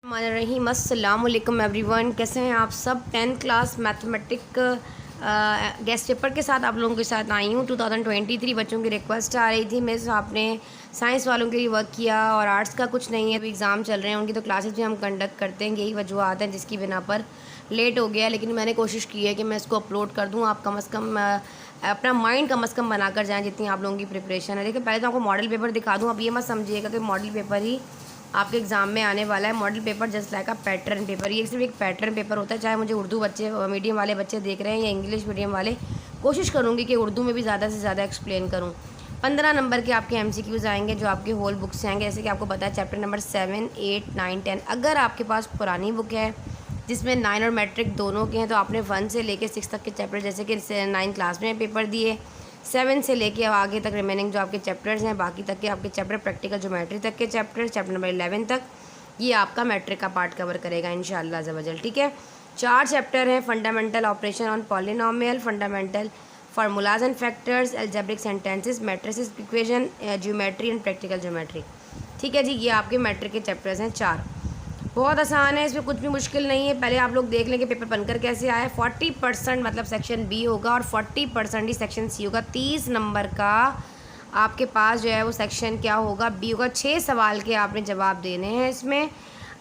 रहीम अस्सलाम वालेकुम एवरीवन, कैसे हैं आप सब। 10th class mathematic guest paper के साथ आप लोगों के साथ आई हूँ। 2023 बच्चों की रिक्वेस्ट आ रही थी। मिस आपने साइंस वालों के लिए वर्क किया और आर्ट्स का कुछ नहीं है, अभी एग्ज़ाम चल रहे हैं उनकी, तो क्लासेस भी हम कंडक्ट करते हैं। यही वजूहत हैं जिसकी बिना पर लेट हो गया, लेकिन मैंने कोशिश की है कि मैं इसको अपलोड कर दूँ। आप कम अज़ कम अपना माइंड कम अज़ कम बना कर जाएँ जितनी आप लोगों की प्रिपरेशन है। देखिए, पहले तो आपको मॉडल पेपर दिखा दूँ। अब ये मत समझिएगा कि मॉडल पेपर ही आपके एग्ज़ाम में आने वाला है। Model paper just like a pattern paper, ये सिर्फ एक पैटर्न पेपर होता है। चाहे मुझे उर्दू बच्चे मीडियम वाले बच्चे देख रहे हैं या इंग्लिश मीडियम वाले, कोशिश करूँगी कि उर्दू में भी ज़्यादा से ज़्यादा एक्सप्लेन करूँ। 15 नंबर के आपके MCQs आएंगे जो आपके होल बुक से आएंगे। जैसे कि आपको पता है चैप्टर नंबर 7, 8, 9, 10। अगर आपके पास पुरानी बुक है जिसमें 9 और मैट्रिक दोनों के हैं, तो आपने 1 से लेकर 6 तक के चैप्टर, जैसे कि 9 क्लास में पेपर दिए, 7 से लेके आगे तक रिमेनिंग जो आपके चैप्टर्स हैं, बाकी तक के आपके चैप्टर, प्रैक्टिकल ज्योमेट्री तक के चैप्टर, चैप्टर नंबर 11 तक, ये आपका मैट्रिक का पार्ट कवर करेगा इंशाअल्लाह अज़्ज़ा वजल। ठीक है, 4 चैप्टर हैं। Fundamental operation on polynomial, fundamental formulas and factors, algebraic sentences, matrices equation, geometry and practical geometry. ठीक है जी, ये आपके मैट्रिक के चैप्टर्स हैं 4। बहुत आसान है, इसमें कुछ भी मुश्किल नहीं है। पहले आप लोग देख लें कि पेपर बनकर कैसे आया है। 40% मतलब सेक्शन बी होगा और 40% ही सेक्शन सी होगा। 30 नंबर का आपके पास जो है वो सेक्शन क्या होगा, बी होगा। 6 सवाल के आपने जवाब देने हैं इसमें।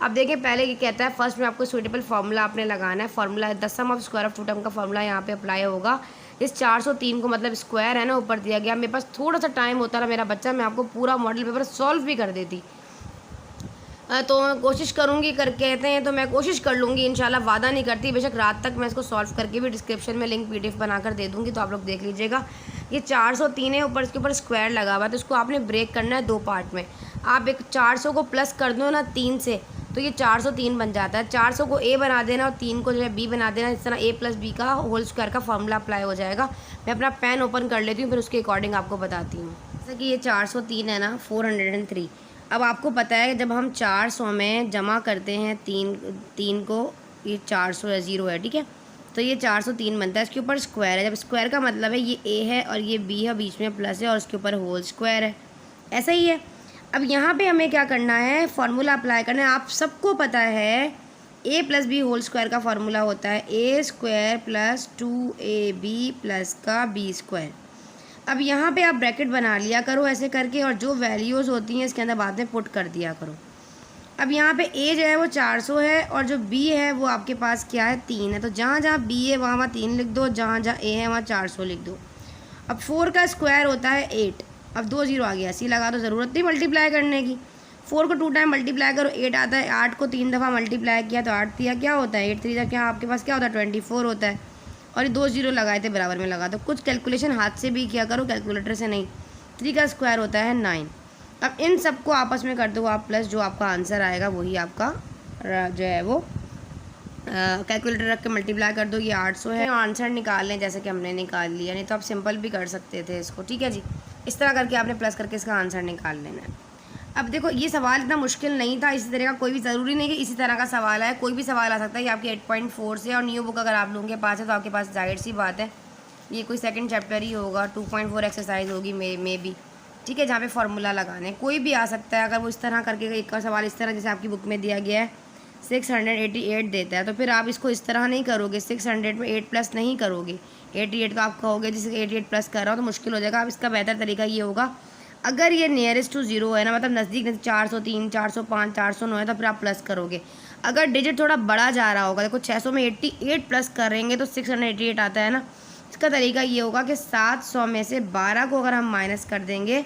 अब देखें, पहले ये कहता है फर्स्ट में आपको सूटेबल फार्मूला आपने लगाना है। Formula the sum of square of two term का फार्मूला यहाँ पे अप्लाई होगा। इस 403 को मतलब स्क्वायर है ना, ऊपर दिया गया। मेरे पास थोड़ा सा टाइम होता ना मेरा बच्चा, मैं आपको पूरा मॉडल पेपर सॉल्व भी कर देती। तो कोशिश करूँगी, कर कहते हैं तो मैं कोशिश कर लूँगी इंशाल्लाह, वादा नहीं करती। बेशक रात तक मैं इसको सॉल्व करके भी डिस्क्रिप्शन में लिंक PDF बनाकर दे दूँगी, तो आप लोग देख लीजिएगा। ये 403 है, ऊपर इसके ऊपर स्क्वायर लगा हुआ है, तो इसको आपने ब्रेक करना है 2 पार्ट में। आप एक 400 को प्लस कर दो ना 3 से, तो ये 403 बन जाता है। 400 को A बना देना और 3 को जो है B बना देना। इस तरह A + B का होल स्क्वायर का फार्मूला अप्लाई हो जाएगा। मैं अपना पेन ओपन कर लेती हूँ, फिर उसके अकॉर्डिंग आपको बताती हूँ। जैसे कि ये 403 है ना, 403। अब आपको पता है जब हम 400 में जमा करते हैं तीन को, ये 400 है, 0 है, ठीक है, तो ये 403 बनता है। इसके ऊपर स्क्वायर है। जब स्क्वायर का मतलब है ये A है और ये B है, बीच में प्लस है और उसके ऊपर होल स्क्वायर है। ऐसा ही है। अब यहाँ पे हमें क्या करना है, फार्मूला अप्लाई करना है। आप सबको पता है A + B होल स्क्वायर का फार्मूला होता है A² + 2AB प्लस का B²। अब यहाँ पे आप ब्रैकेट बना लिया करो ऐसे करके, और जो वैल्यूज़ होती हैं इसके अंदर बाद में पुट कर दिया करो। अब यहाँ पे A जो है वो 400 है और जो B है वो आपके पास क्या है, 3 है। तो जहाँ जहाँ B है वहाँ 3 लिख दो, जहाँ जहाँ A है वहाँ 400 लिख दो। अब 4 का स्क्वायर होता है 8। अब 2 0 आ गया, सी लगा दो, ज़रूरत नहीं मल्टीप्लाई करने की। 4 को 2 टाइम मल्टीप्लाई करो, 8 आता है। 8 को 3 दफ़ा मल्टीप्लाई किया तो 8 दिया, क्या होता है 8 3 क्या आपके पास क्या होता है 24 होता है। और ये 2 0 लगाए थे बराबर में लगा दो। कुछ कैलकुलेशन हाथ से भी किया करो, कैलकुलेटर से नहीं। 3 का स्क्वायर होता है 9। अब इन सबको आपस में कर दो आप प्लस, जो आपका आंसर आएगा वही आपका जो है वो कैलकुलेटर रख के मल्टीप्लाई कर दो। ये 800 है। आंसर निकाल लें जैसे कि हमने निकाल लिया, नहीं तो आप सिंपल भी कर सकते थे इसको। ठीक है जी, इस तरह करके आपने प्लस करके इसका आंसर निकाल लेना है। अब देखो, ये सवाल इतना मुश्किल नहीं था। इसी तरह का कोई भी, ज़रूरी नहीं कि इसी तरह का सवाल है, कोई भी सवाल आ सकता है। ये आपके 8.4 से, और न्यू बुक अगर आप लोगों के पास है तो आपके पास जाहिर सी बात है ये कोई सेकंड चैप्टर ही होगा। 2.4 एक्सरसाइज होगी मे बी, ठीक है, जहाँ पे फार्मूला लगाने कोई भी आ सकता है। अगर वो इस तरह करके एक का सवाल इस तरह जैसे आपकी बुक में दिया गया है 688 देता है, तो फिर आप इसको इस तरह नहीं करोगे। 600 में 8 प्लस नहीं करोगे, 88 का आप कहोगे जिसे 88 प्लस कर रहा हो तो मुश्किल हो जाएगा। अब इसका बेहतर तरीका ये होगा, अगर ये नियरेस्ट टू 0 है ना, मतलब नज़दीक 403, 405, 409 है, तो फिर आप प्लस करोगे। अगर डिजिट थोड़ा बड़ा जा रहा होगा, देखो 600 में 88 प्लस करेंगे तो 688 आता है ना, इसका तरीका ये होगा कि 700 में से 12 को अगर हम माइनस कर देंगे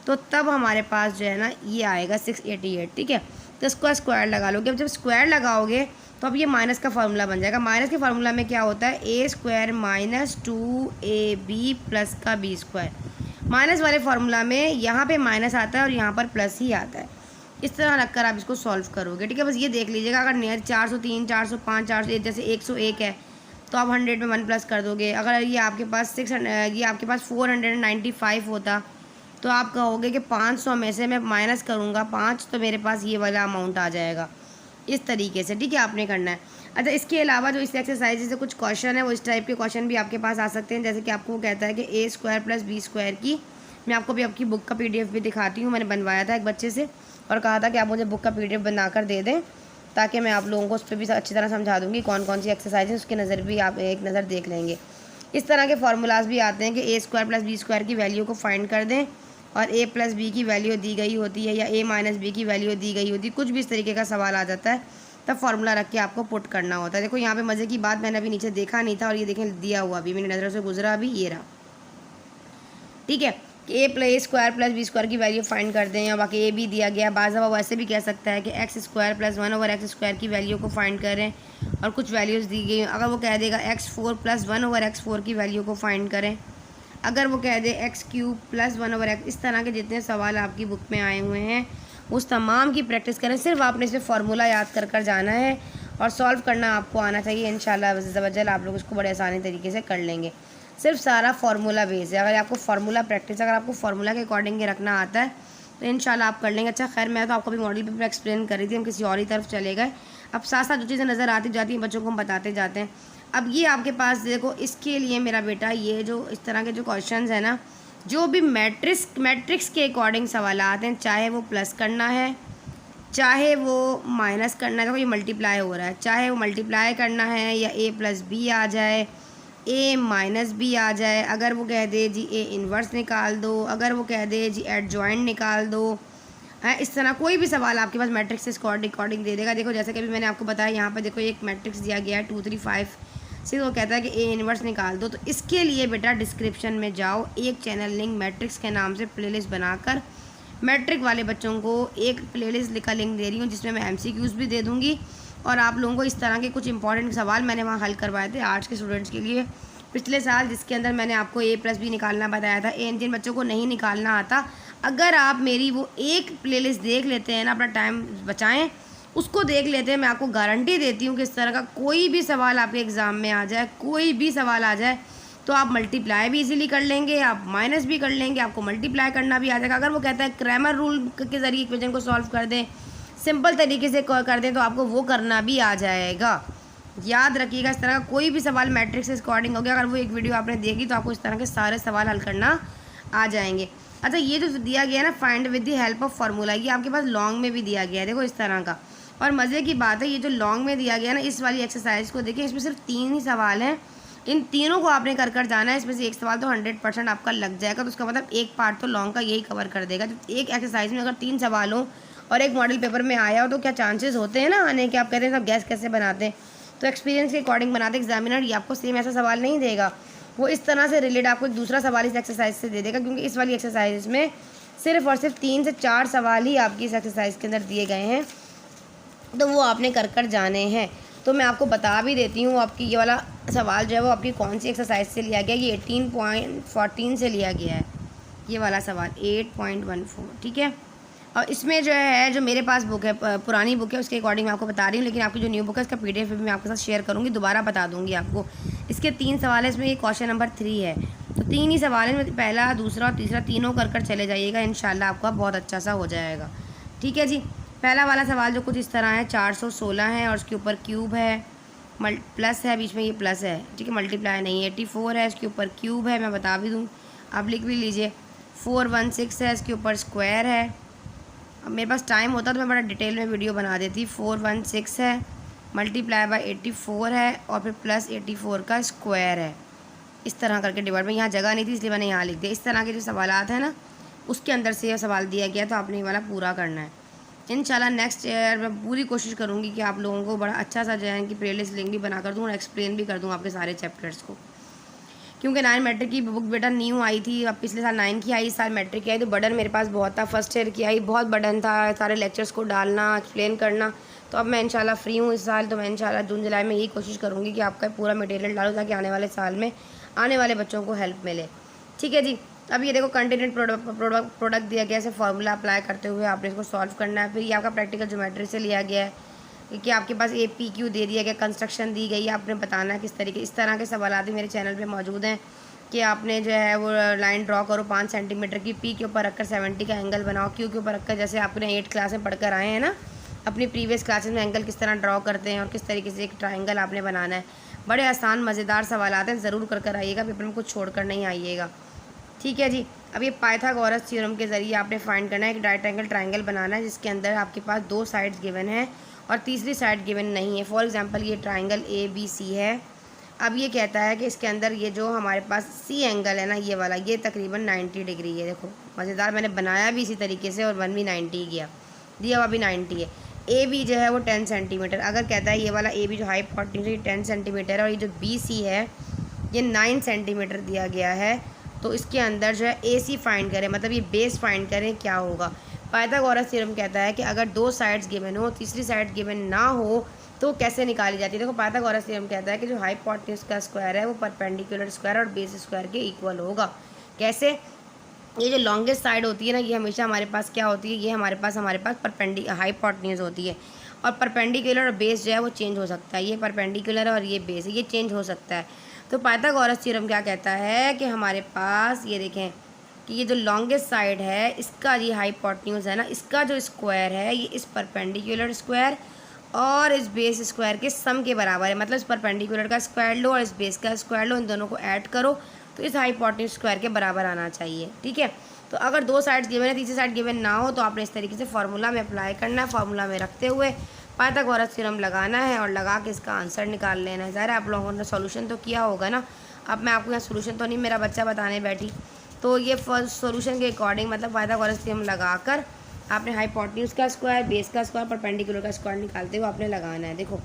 तो तब हमारे पास जो है ना ये आएगा 688। ठीक है, तो इसको स्क्वायर लगा लोगे। अब जब स्क्वायर लगाओगे तो अब ये माइनस का फार्मूला बन जाएगा। माइनस के फार्मूला में क्या होता है, A² - 2AB प्लस का B²। माइनस वाले फार्मूला में यहाँ पे माइनस आता है और यहाँ पर प्लस ही आता है। इस तरह रखकर आप इसको सॉल्व करोगे। ठीक है, बस ये देख लीजिएगा, अगर नियर 403, 405, 401 जैसे 101 है तो आप 100 में 1 प्लस कर दोगे। अगर ये आपके पास 495 होता तो आप कहोगे कि 500 में से मैं माइनस करूँगा 5, तो मेरे पास ये वाला अमाउंट आ जाएगा। इस तरीके से, ठीक है, आपने करना है। अच्छा, इसके अलावा जो इस एक्सरसाइज से कुछ क्वेश्चन है वो इस टाइप के क्वेश्चन भी आपके पास आ सकते हैं। जैसे कि आपको वो कहता है कि A² + B² की, मैं आपको भी आपकी बुक का PDF भी दिखाती हूँ। मैंने बनवाया था एक बच्चे से और कहा था कि आप मुझे बुक का PDF बना कर दे दें। ताकि मैं आप लोगों को उस पर भी अच्छी तरह समझा दूँगी कौन कौन सी एक्सरसाइज है, उसकी नज़र भी आप एक नज़र देख लेंगे। इस तरह के फार्मूलाज भी आते हैं कि ए स्क्वायर प्लस बी स्क्वायर की वैल्यू को फाइंड कर दें और ए प्लस बी की वैल्यू दी गई होती है या ए माइनस बी की वैल्यू दी गई होती है, कुछ भी इस तरीके का सवाल आ जाता है तब फार्मूला रख के आपको पुट करना होता है। देखो यहाँ पे मज़े की बात, मैंने अभी नीचे देखा नहीं था और ये देखें दिया हुआ अभी मेरी नज़रों से गुजरा, अभी ये रहा। ठीक है, A plus square plus B square की वैल्यू फाइंड कर दें, और बाकी ए भी दिया गया। बाज़ दफ़ा वैसे भी कह सकता है कि x square plus 1/x square की वैल्यू को फाइंड करें और कुछ वैल्यूज़ दी गई। अगर वो कह देगा x4 प्लस 1/x4 की वैल्यू को फाइंड करें, अगर वो कह दे x³ प्लस 1/x, इस तरह के जितने सवाल आपकी बुक में आए हुए हैं उस तमाम की प्रैक्टिस करें। सिर्फ आपने इसे फार्मूला याद कर जाना है और सॉल्व करना आपको आना चाहिए। इंशाल्लाह अज़्ज़ आप लोग इसको बड़े आसानी तरीके से कर लेंगे। सिर्फ सारा फार्मूला बेस है। अगर आपको फार्मूला प्रैक्टिस, अगर आपको फार्मूला के अकॉर्डिंग रखना आता है तो इंशाल्लाह आप कर लेंगे। अच्छा खैर, मैं तो आपको भी मॉडल पेपर एक्सप्लेन कर रही थी, हम किसी और ही तरफ चले गए। अब साथ साथ जो चीज़ें नज़र आती जाती हैं बच्चों को हम बताते जाते हैं। अब ये आपके पास देखो, इसके लिए मेरा बेटा ये जो इस तरह के जो क्वेश्चंस है ना, जो भी मैट्रिक्स के अकॉर्डिंग सवाल आते हैं, चाहे वो प्लस करना है चाहे वो माइनस करना है, देखो ये मल्टीप्लाई हो रहा है, चाहे वो मल्टीप्लाई करना है या ए प्लस बी आ जाए, ए माइनस बी आ जाए, अगर वो कह दे जी ए इन्वर्स निकाल दो, अगर वो कह दे जी एडजॉइंट निकाल दो, है इस तरह कोई भी सवाल आपके पास मैट्रिक्स से अकॉर्डिंग दे देगा। देखो जैसे कि अभी मैंने आपको बताया, यहाँ पर देखो एक मैट्रिक्स दिया गया है 2 3 5 से, वो कहता है कि ए इन्वर्स निकाल दो। तो इसके लिए बेटा डिस्क्रिप्शन में जाओ, एक चैनल लिंक मैट्रिक्स के नाम से प्लेलिस्ट बनाकर मैट्रिक वाले बच्चों को एक प्लेलिस्ट का लिंक दे रही हूँ, जिसमें मैं MCQs भी दे दूँगी और आप लोगों को इस तरह के कुछ इंपॉर्टेंट सवाल मैंने वहाँ हल करवाए थे आर्ट्स के स्टूडेंट्स के लिए पिछले साल, जिसके अंदर मैंने आपको ए प्लस बी निकालना बताया था। जिन बच्चों को नहीं निकालना आता, अगर आप मेरी वो एक प्लेलिस्ट देख लेते हैं ना, अपना टाइम बचाएं, उसको देख लेते हैं, मैं आपको गारंटी देती हूँ कि इस तरह का कोई भी सवाल आपके एग्ज़ाम में आ जाए, कोई भी सवाल आ जाए तो आप मल्टीप्लाई भी इजीली कर लेंगे, आप माइनस भी कर लेंगे, आपको मल्टीप्लाई करना भी आ जाएगा। अगर वो कहता है क्रैमर रूल के ज़रिए इक्वेशन को सॉल्व कर दें, सिंपल तरीके से कर दें, तो आपको वो करना भी आ जाएगा। याद रखिएगा, इस तरह का कोई भी सवाल मैट्रिक्स से अकॉर्डिंग हो गया, अगर वो एक वीडियो आपने देखी तो आपको इस तरह के सारे सवाल हल करना आ जाएंगे। अच्छा, ये जो दिया गया है ना, find with the help of formula, ये आपके पास लॉन्ग में भी दिया गया है, देखो इस तरह का। और मज़े की बात है, ये जो लॉन्ग में दिया गया ना, इस वाली एक्सरसाइज को देखिए, इसमें सिर्फ 3 ही सवाल हैं, इन तीनों को आपने कर जाना है। इसमें से एक सवाल तो 100% आपका लग जाएगा, तो उसका मतलब एक पार्ट तो लॉन्ग का यही कवर कर देगा। तो एक एक्सरसाइज में अगर 3 सवाल हो और एक मॉडल पेपर में आया हो तो क्या चांसेस होते हैं ना आने के। आप कहते हैं सब गैस कैसे बनाते हैं, तो एक्सपीरियंस के अकॉर्डिंग बनाते एग्जामिनर, ये आपको सेम ऐसा सवाल नहीं देगा, वो इस तरह से रिलेट आपको एक दूसरा सवाल इस एक्सरसाइज से दे देगा, क्योंकि इस वाली एक्सरसाइज में सिर्फ और सिर्फ 3 से 4 सवाल ही आपकी इस एक्सरसाइज के अंदर दिए गए हैं, तो वो आपने कर जाने हैं। तो मैं आपको बता भी देती हूँ, आपकी ये वाला सवाल जो है वो आपकी कौन सी एक्सरसाइज से लिया गया, ये 18.14 से लिया गया है, ये वाला सवाल 8.14, ठीक है। और इसमें जो है, जो मेरे पास बुक है, पुरानी बुक है, उसके अकॉर्डिंग मैं आपको बता रही हूँ, लेकिन आपकी जो न्यू बुक है उसका PDF भी मैं आपके साथ शेयर करूँगी, दोबारा बता दूँगी आपको। इसके 3 सवाल है, इसमें ये क्वेश्चन नंबर 3 है, तो 3 ही सवाल है, पहला दूसरा और तीसरा तीनों कर चले जाइएगा, इंशाल्लाह आपका बहुत अच्छा सा हो जाएगा। ठीक है जी। पहला वाला सवाल जो कुछ इस तरह है, 416 है और उसके ऊपर क्यूब है, प्लस है, बीच में ये प्लस है, ठीक है, मल्टीप्लाई नहीं। 84 है, इसके ऊपर क्यूब है, मैं बता भी दूँ, आप लिख भी लीजिए। 416 है, इसके ऊपर स्क्वायर है। अब मेरे पास टाइम होता तो मैं बड़ा डिटेल में वीडियो बना देती। 416 है, मल्टीप्लाई बाय 84 है और फिर प्लस 84 का स्क्वायर है। इस तरह करके डिवाइड में, यहाँ जगह नहीं थी इसलिए मैंने यहाँ लिख दिया। इस तरह के जो सवालात हैं ना, उसके अंदर से यह सवाल दिया गया, तो आपने ये वाला पूरा करना है। इंशाल्लाह नेक्स्ट ईयर मैं पूरी कोशिश करूँगी कि आप लोगों को बड़ा अच्छा सा जो है कि प्लेलिस्ट लिंक भी बना कर दूँ और एक्सप्लेन भी कर दूँ आपके सारे चैप्टर्स को, क्योंकि 9 मैट्रिक की बुक बेटा न्यू आई थी, अब पिछले साल 9 की आई, इस साल मैट्रिक की आई, तो बर्डन मेरे पास बहुत था। फर्स्ट ईयर की आई, बहुत बर्डन था, सारे लेक्चर्स को डालना, एक्सप्लेन करना। तो अब मैं इंशाल्लाह फ्री हूँ इस साल, तो मैं इंशाल्लाह जून जुलाई में यही कोशिश करूँगी कि आपका पूरा मटेरियल डालूँ, ताकि आने वाले साल में आने वाले बच्चों को हेल्प मिले। ठीक है जी। अब ये देखो कंटीन्यूट प्रोडक्ट दिया गया है, फार्मूला अप्लाई करते हुए आपने इसको सॉल्व करना है। फिर ये आपका प्रैक्टिकल ज्योमेट्री से लिया गया है कि आपके पास APQ दे दिया गया, कंस्ट्रक्शन दी गई है, आपने बताना है किस तरीके। इस तरह के सवाल भी मेरे चैनल पे मौजूद हैं कि आपने जो है वो लाइन ड्रॉ करो 5 सेंटीमीटर की, P के ऊपर रखकर 70 का एंगल बनाओ, Q के ऊपर रखकर, जैसे आपने 8 क्लास में पढ़कर आए हैं ना, अपनी प्रीवियस क्लासेस में एंगल किस तरह ड्रॉ करते हैं और किस तरीके से एक ट्राइंगल आपने बनाना है। बड़े आसान मज़ेदार सवाल आते हैं, ज़रूर कर आइएगा, पेपर में कुछ छोड़ कर नहीं आइएगा। ठीक है जी। अब ये पाइथागोरस थ्योरम के ज़रिए आपने फाइंड करना है कि राइट एंगल ट्राइंगल बनाना है जिसके अंदर आपके पास 2 साइड्स गिवन है और तीसरी साइड गिवन नहीं है। फॉर एग्जांपल ये ट्राइंगल ABC है। अब ये कहता है कि इसके अंदर ये जो हमारे पास C एंगल है ना, ये वाला, ये तकरीबन 90 डिग्री है। देखो मज़ेदार, मैंने बनाया भी इसी तरीके से और 1 भी 90 गया, दिया हुआ भी 90 है। AB जो है वो 10 सेंटीमीटर। अगर कहता है ये वाला AB जो हाइपोटेन्यूज है 10 सेंटीमीटर है और ये जो BC है ये 9 सेंटीमीटर दिया गया है, तो इसके अंदर जो है AC फाइंड करें, मतलब ये बेस फाइंड करें, क्या होगा। पाइथागोरस थ्योरम कहता है कि अगर 2 साइड्स गिवन हो, तीसरी साइड गिवन ना हो, तो कैसे निकाली जाती है। देखो पाइथागोरस थ्योरम कहता है कि जो हाइपोटेन्यूज का स्क्वायर है वो परपेंडिकुलर स्क्वायर और बेस स्क्वायर के इक्वल होगा। कैसे, ये जो लॉन्गेस्ट साइड होती है ना, ये हमेशा हमारे पास क्या होती है, ये हमारे पास हाइपोटेन्यूज होती है और परपेंडिकुलर और बेस जो है वो चेंज हो सकता है। ये परपेंडिकुलर और ये बेस है, ये चेंज हो सकता है। तो पाइथागोरस थ्योरम क्या कहता है कि हमारे पास ये देखें कि ये जो लॉन्गेस्ट साइड है इसका ये हाइपोटेन्यूज है ना, इसका जो स्क्वायर है ये इस परपेंडिकुलर स्क्वायर और इस बेस स्क्वायर के सम के बराबर है। मतलब इस परपेंडिकुलर का स्क्वायर लो और इस बेस का स्क्वायर लो, इन दोनों को ऐड करो तो इस हाइपोटेन्यूज स्क्वायर के बराबर आना चाहिए। ठीक है, तो अगर 2 साइड्स गिवन है, तीसरी साइड गिवन ना हो, तो आपने इस तरीके से फार्मूला में अप्लाई करना है। फार्मूला में रखते हुए पाइथागोरस थ्योरम लगाना है और लगा के इसका आंसर निकाल लेना है। ज़ाहिर है आप लोगों ने सॉल्यूशन तो किया होगा ना। अब मैं आपको यहाँ सॉल्यूशन तो नहीं मेरा बच्चा बताने बैठी, तो ये फर्स्ट सॉल्यूशन के अकॉर्डिंग मतलब पाइथागोरस थ्योरम लगाकर आपने हाइपोटेन्यूज का स्क्वायर, बेस का स्क्वायर, परपेंडिकुलर का स्क्वायर निकालते हुए आपने लगाना है। देखो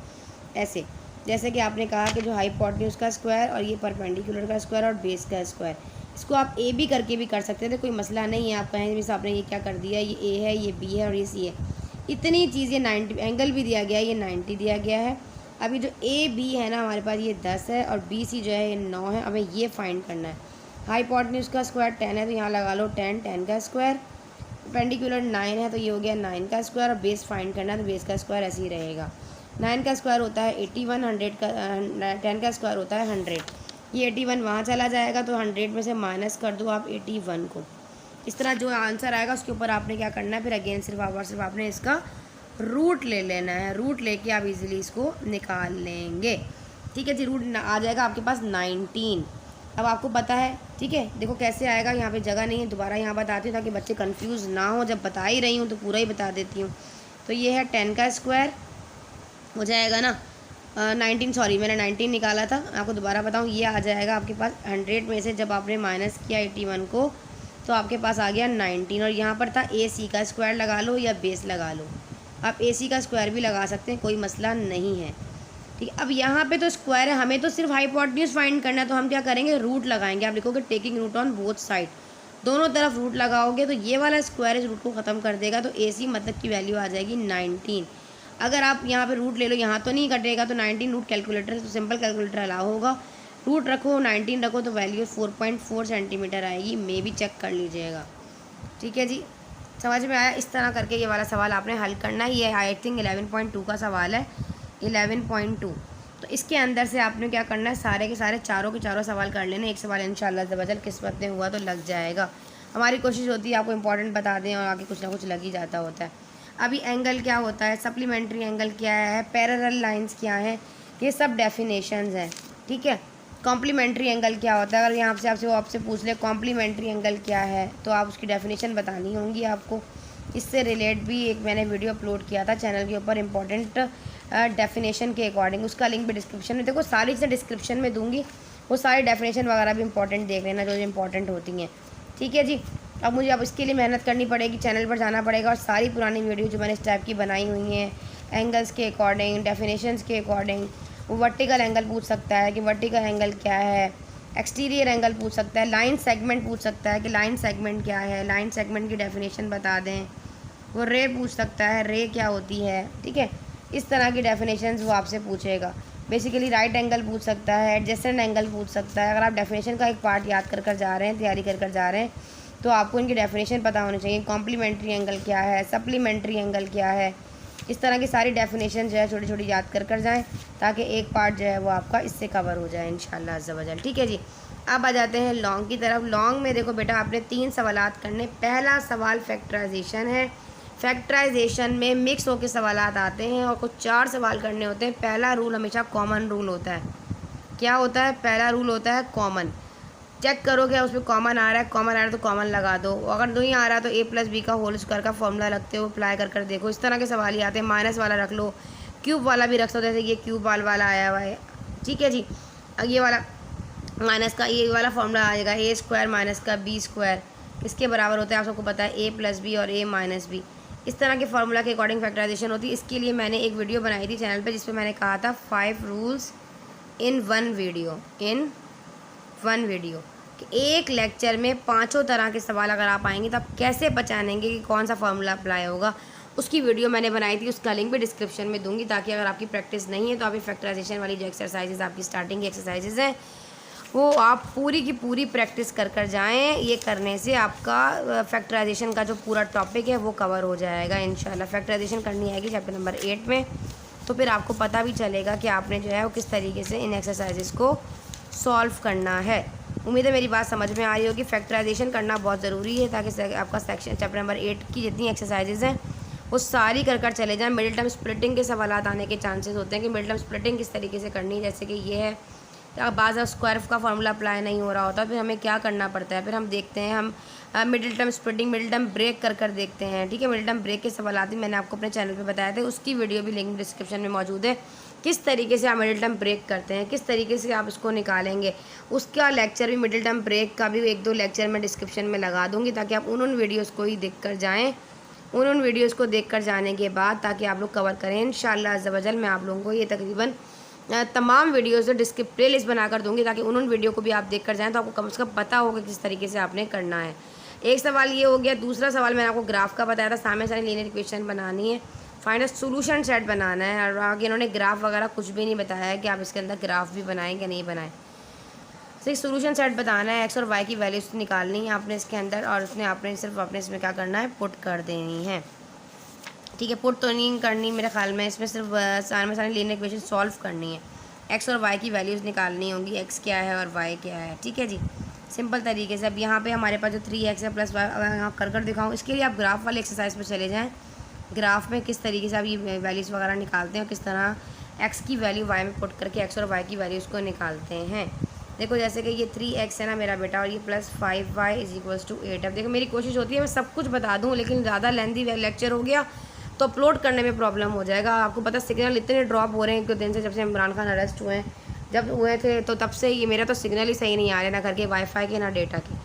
ऐसे, जैसे कि आपने कहा कि जो हाइपोटेन्यूज का स्क्वायर और ये परपेंडिकुलर का स्क्वायर और बेस का स्क्वायर, इसको आप ए बी करके भी कर सकते थे, कोई मसला नहीं है। आप कहें जैसे आपने ये क्या कर दिया, ये ए है, ये बी है और ये सी है, इतनी चीज़। ये 90 एंगल भी दिया गया है, ये 90 दिया गया है। अभी जो ए बी है ना हमारे पास, ये 10 है और बी सी जो है ये 9 है। हमें ये फाइंड करना है। हाइपोटेन्यूज का स्क्वायर 10 है तो यहाँ लगा लो 10 का स्क्वायर, परपेंडिकुलर 9 है तो ये हो गया 9 का स्क्वायर और बेस फाइंड करना है तो बेस का स्क्वायर ऐसे ही रहेगा। 9 का स्क्वायर होता है 81, 100 का 10 का स्क्वायर होता है 100। ये 81 वहाँ चला जाएगा तो 100 में से माइनस कर दो आप 81 को। इस तरह जो आंसर आएगा उसके ऊपर आपने क्या करना है, फिर अगेन सिर्फ आपने इसका रूट ले लेना है। रूट लेके आप इजीली इसको निकाल लेंगे। ठीक है जी, रूट आ जाएगा आपके पास 19। अब आपको पता है, ठीक है। देखो कैसे आएगा, यहाँ पे जगह नहीं है, दोबारा यहाँ बताती हूँ ताकि बच्चे कंफ्यूज ना हो। जब बता ही रही हूँ तो पूरा ही बता देती हूँ। तो ये है 10 का स्क्वायर हो जाएगा ना 19, सॉरी मैंने 19 निकाला था, आपको दोबारा बताऊँ। ये आ जाएगा आपके पास 100 में से जब आपने माइनस किया 81 को तो आपके पास आ गया 19। और यहाँ पर था ए सी का स्क्वायर लगा लो या बेस लगा लो, आप ए सी का स्क्वायर भी लगा सकते हैं, कोई मसला नहीं है। ठीक है, अब यहाँ पे तो स्क्वायर है, हमें तो सिर्फ हाइपोटेन्यूज फाइंड करना है, तो हम क्या करेंगे, रूट लगाएंगे। आप लिखोगे taking root on both side, दोनों तरफ रूट लगाओगे तो ये वाला स्क्वायर इस रूट को ख़त्म कर देगा, तो ए सी मतलब की वैल्यू आ जाएगी 19। अगर आप यहाँ पे रूट ले लो, यहाँ तो नहीं कटेगा, तो 19 रूट कैलकुलेटर तो सिंपल कैलकुलेटर अलाउ होगा। रूट रखो 19 रखो तो वैल्यू 4.4 सेंटीमीटर आएगी, मे भी चेक कर लीजिएगा। ठीक है जी, समझ में आया। इस तरह करके ये वाला सवाल आपने हल करना है। ये आई थिंक 11.2 का सवाल है, 11.2। तो इसके अंदर से आपने क्या करना है, सारे के सारे चारों के चारों सवाल कर लेने। एक सवाल इंशाल्लाह ज़बरदस्त किस्मत में हुआ तो लग जाएगा। हमारी कोशिश होती है आपको इंपॉर्टेंट बता दें और आगे कुछ ना कुछ लग ही जाता होता है। अभी एंगल क्या होता है, सप्लीमेंट्री एंगल क्या है, पैरेलल लाइंस क्या हैं, ये सब डेफिनेशंस हैं। ठीक है, कॉम्प्लीमेंट्री एंगल क्या होता है, अगर यहाँ से आपसे पूछ ले कॉम्प्लीमेंट्री एंगल क्या है तो आप उसकी डेफिनेशन बतानी होंगी आपको। इससे रिलेट भी एक मैंने वीडियो अपलोड किया था चैनल के ऊपर इंपॉर्टेंट डेफिनेशन के अकॉर्डिंग, उसका लिंक भी डिस्क्रिप्शन में, देखो सारी चीज़ें डिस्क्रिप्शन में दूंगी, वो सारी डेफिनेशन वगैरह भी इंपॉर्टेंट देख लेना जो इंपॉर्टेंट होती हैं। ठीक है जी, अब मुझे अब इसके लिए मेहनत करनी पड़ेगी, चैनल पर जाना पड़ेगा और सारी पुरानी वीडियो जो मैंने इस टाइप की बनाई हुई हैं एंगल्स के अकॉर्डिंग, डेफिनेशंस के अकॉर्डिंग, वो वर्टिकल एंगल पूछ सकता है कि वर्टिकल एंगल क्या है, एक्सटीरियर एंगल पूछ सकता है, लाइन सेगमेंट पूछ सकता है कि लाइन सेगमेंट क्या है, लाइन सेगमेंट की डेफिनेशन बता दें, वो रे पूछ सकता है रे क्या होती है। ठीक है, इस तरह की डेफिनेशंस वो आपसे पूछेगा। बेसिकली राइट एंगल पूछ सकता है, एडजेसेंट एंगल पूछ सकता है। अगर आप डेफिनेशन का एक पार्ट याद कर जा रहे हैं, तैयारी कर जा रहे हैं, तो आपको इनकी डेफिनेशन पता होनी चाहिए। कॉम्प्लीमेंट्री एंगल क्या है, सप्लीमेंट्री एंगल क्या है, इस तरह की सारी डेफिनेशन जो है छोटी छोटी याद कर जाएँ ताकि एक पार्ट जो है वो आपका इससे कवर हो जाए इंशाल्लाह अज़्ज़ा वजल। ठीक है जी, अब आ जाते हैं लॉन्ग की तरफ। लॉन्ग में देखो बेटा आपने 3 सवालात करने। पहला सवाल फैक्टराइजेशन है। फैक्टराइजेशन में मिक्स होकर सवालात आते हैं और कुछ 4 सवाल करने होते हैं। पहला रूल हमेशा कॉमन रूल होता है। क्या होता है, पहला रूल होता है कॉमन। चेक करो क्या उसमें कॉमन आ रहा है, कॉमन आ रहा है तो कॉमन लगा दो, अगर नहीं आ रहा तो a प्लस बी का होल स्क्वायर का फॉर्मूला रखते हो, अप्लाई कर कर देखो। इस तरह के सवाल ही आते हैं। माइनस वाला रख लो, क्यूब वाला भी रख सकते हो, जैसे ये क्यूब वाला आया हुआ है, ठीक है जी। अब ये वाला माइनस का ये वाला फॉर्मूला आ जाएगा, ए स्क्वायर माइनस का बी स्क्वायर किसके बराबर होता है आप सबको पता है, ए प्लस बी और ए माइनस बी। इस तरह के फार्मूला के अकॉर्डिंग फैक्टराइजेशन होती है। इसके लिए मैंने एक वीडियो बनाई थी चैनल पे जिसपे मैंने कहा था 5 रूल्स इन वन वीडियो कि एक लेक्चर में 5 तरह के सवाल अगर आप आएंगे तो आप कैसे पहचानेंगे कि कौन सा फार्मूला अप्लाई होगा। उसकी वीडियो मैंने बनाई थी, उसका लिंक भी डिस्क्रिप्शन में दूंगी, ताकि अगर आपकी प्रैक्टिस नहीं है तो आप ये फैक्टराइजेशन वाली जो एक्सरसाइजेज आपकी स्टार्टिंग की एक्सरसाइजेज हैं वो आप पूरी की पूरी प्रैक्टिस कर कर जाएँ। ये करने से आपका फैक्टराइजेशन का जो पूरा टॉपिक है वो कवर हो जाएगा इंशाल्लाह। फैक्टराइजेशन करनी आएगी चैप्टर नंबर 8 में, तो फिर आपको पता भी चलेगा कि आपने जो है वो किस तरीके से इन एक्सरसाइजेस को सॉल्व करना है। उम्मीद है मेरी बात समझ में आ रही होगी। फैक्टराइजेशन करना बहुत ज़रूरी है ताकि आपका सेक्शन चैप्टर नंबर 8 की जितनी एक्सरसाइजेज हैं वो सारी कर चले जाएँ। मिडिल टर्म स्प्लिटिंग के सवाल आने के चांसेस होते हैं कि मिडिल टर्म स्प्लिटिंग किस तरीके से करनी है, जैसे कि ये है बाज़ स्क्वायर का फार्मूला अप्लाई नहीं हो रहा होता, फिर हमें क्या करना पड़ता है, फिर हम देखते हैं हम middle term splitting, middle term break कर देखते हैं, ठीक है। मिडिल टर्म ब्रेक के सवाल आते हैं, मैंने आपको अपने चैनल पे बताया था, उसकी वीडियो भी लिंक डिस्क्रिप्शन में मौजूद है। किस तरीके से आप मिडिल टर्म ब्रेक करते हैं, किस तरीके से आप इसको निकालेंगे, उसका लेक्चर भी मिडिल टर्म ब्रेक का भी 1-2 लेक्चर मैं डिस्क्रिप्शन में लगा दूँगी, ताकि आप उन वीडियोज़ को ही देख कर जाएँ। उन वीडियोज़ को देख कर जाने के बाद ताकि आप लोग कवर करें इंशाअल्लाह अज़्ज़ा वजल। मैं आप लोगों को ये तकरीबन तमाम वीडियोज़ जो प्ले लिस्ट बनाकर दूँगी, ताकि उन वीडियो को भी आप देख कर जाएँ तो आपको कम से कम पता होगा किस तरीके से आपने करना है। एक सवाल ये हो गया। दूसरा सवाल मैंने आपको ग्राफ का बताया था, सामने सामने लीनियर इक्वेशन बनानी है, फाइंड अ सॉल्यूशन सेट बनाना है, और आगे इन्होंने ग्राफ वगैरह कुछ भी नहीं बताया है कि आप इसके अंदर ग्राफ भी बनाएं कि नहीं बनाएं। सिर्फ सॉल्यूशन सेट बताना है, एक्स और वाई की वैल्यूज निकालनी है आपने इसके अंदर, और उसने आपने सिर्फ अपने इसमें क्या करना है, पुट कर देनी है, ठीक है। पुट तो नहीं करनी मेरे ख्याल में, इसमें सिर्फ सारे लीनियर इक्वेशन सॉल्व करनी है, एक्स और वाई की वैल्यूज़ निकालनी होंगी, एक्स क्या है और वाई क्या है, ठीक है जी, सिंपल तरीके से। अब यहाँ पे हमारे पास जो 3x है प्लस वाई, अगर यहाँ कर दिखाऊँ, इसके लिए आप ग्राफ वाले एक्सरसाइज पर चले जाएँ। ग्राफ में किस तरीके से आप ये वैल्यूज़ वगैरह निकालते हैं और किस तरह एक्स की वैल्यू वाई में पुट करके एक्स और वाई की वैल्यूज़ को निकालते हैं। देखो जैसे कि ये 3x है ना मेरा बेटा, और ये प्लस 5y = 8। अब देखो मेरी कोशिश होती है मैं सब कुछ बता दूँ, लेकिन ज़्यादा लेंथी लेक्चर हो गया तो अपलोड करने में प्रॉब्लम हो जाएगा। आपको पता सिग्नल इतने ड्रॉप हो रहे हैं एक दिन से, जब से इमरान खान अरेस्ट हुए हैं, जब हुए थे तो तब से ये मेरा तो सिग्नल ही सही नहीं आ रहा है, ना घर के वाईफाई के ना डेटा के,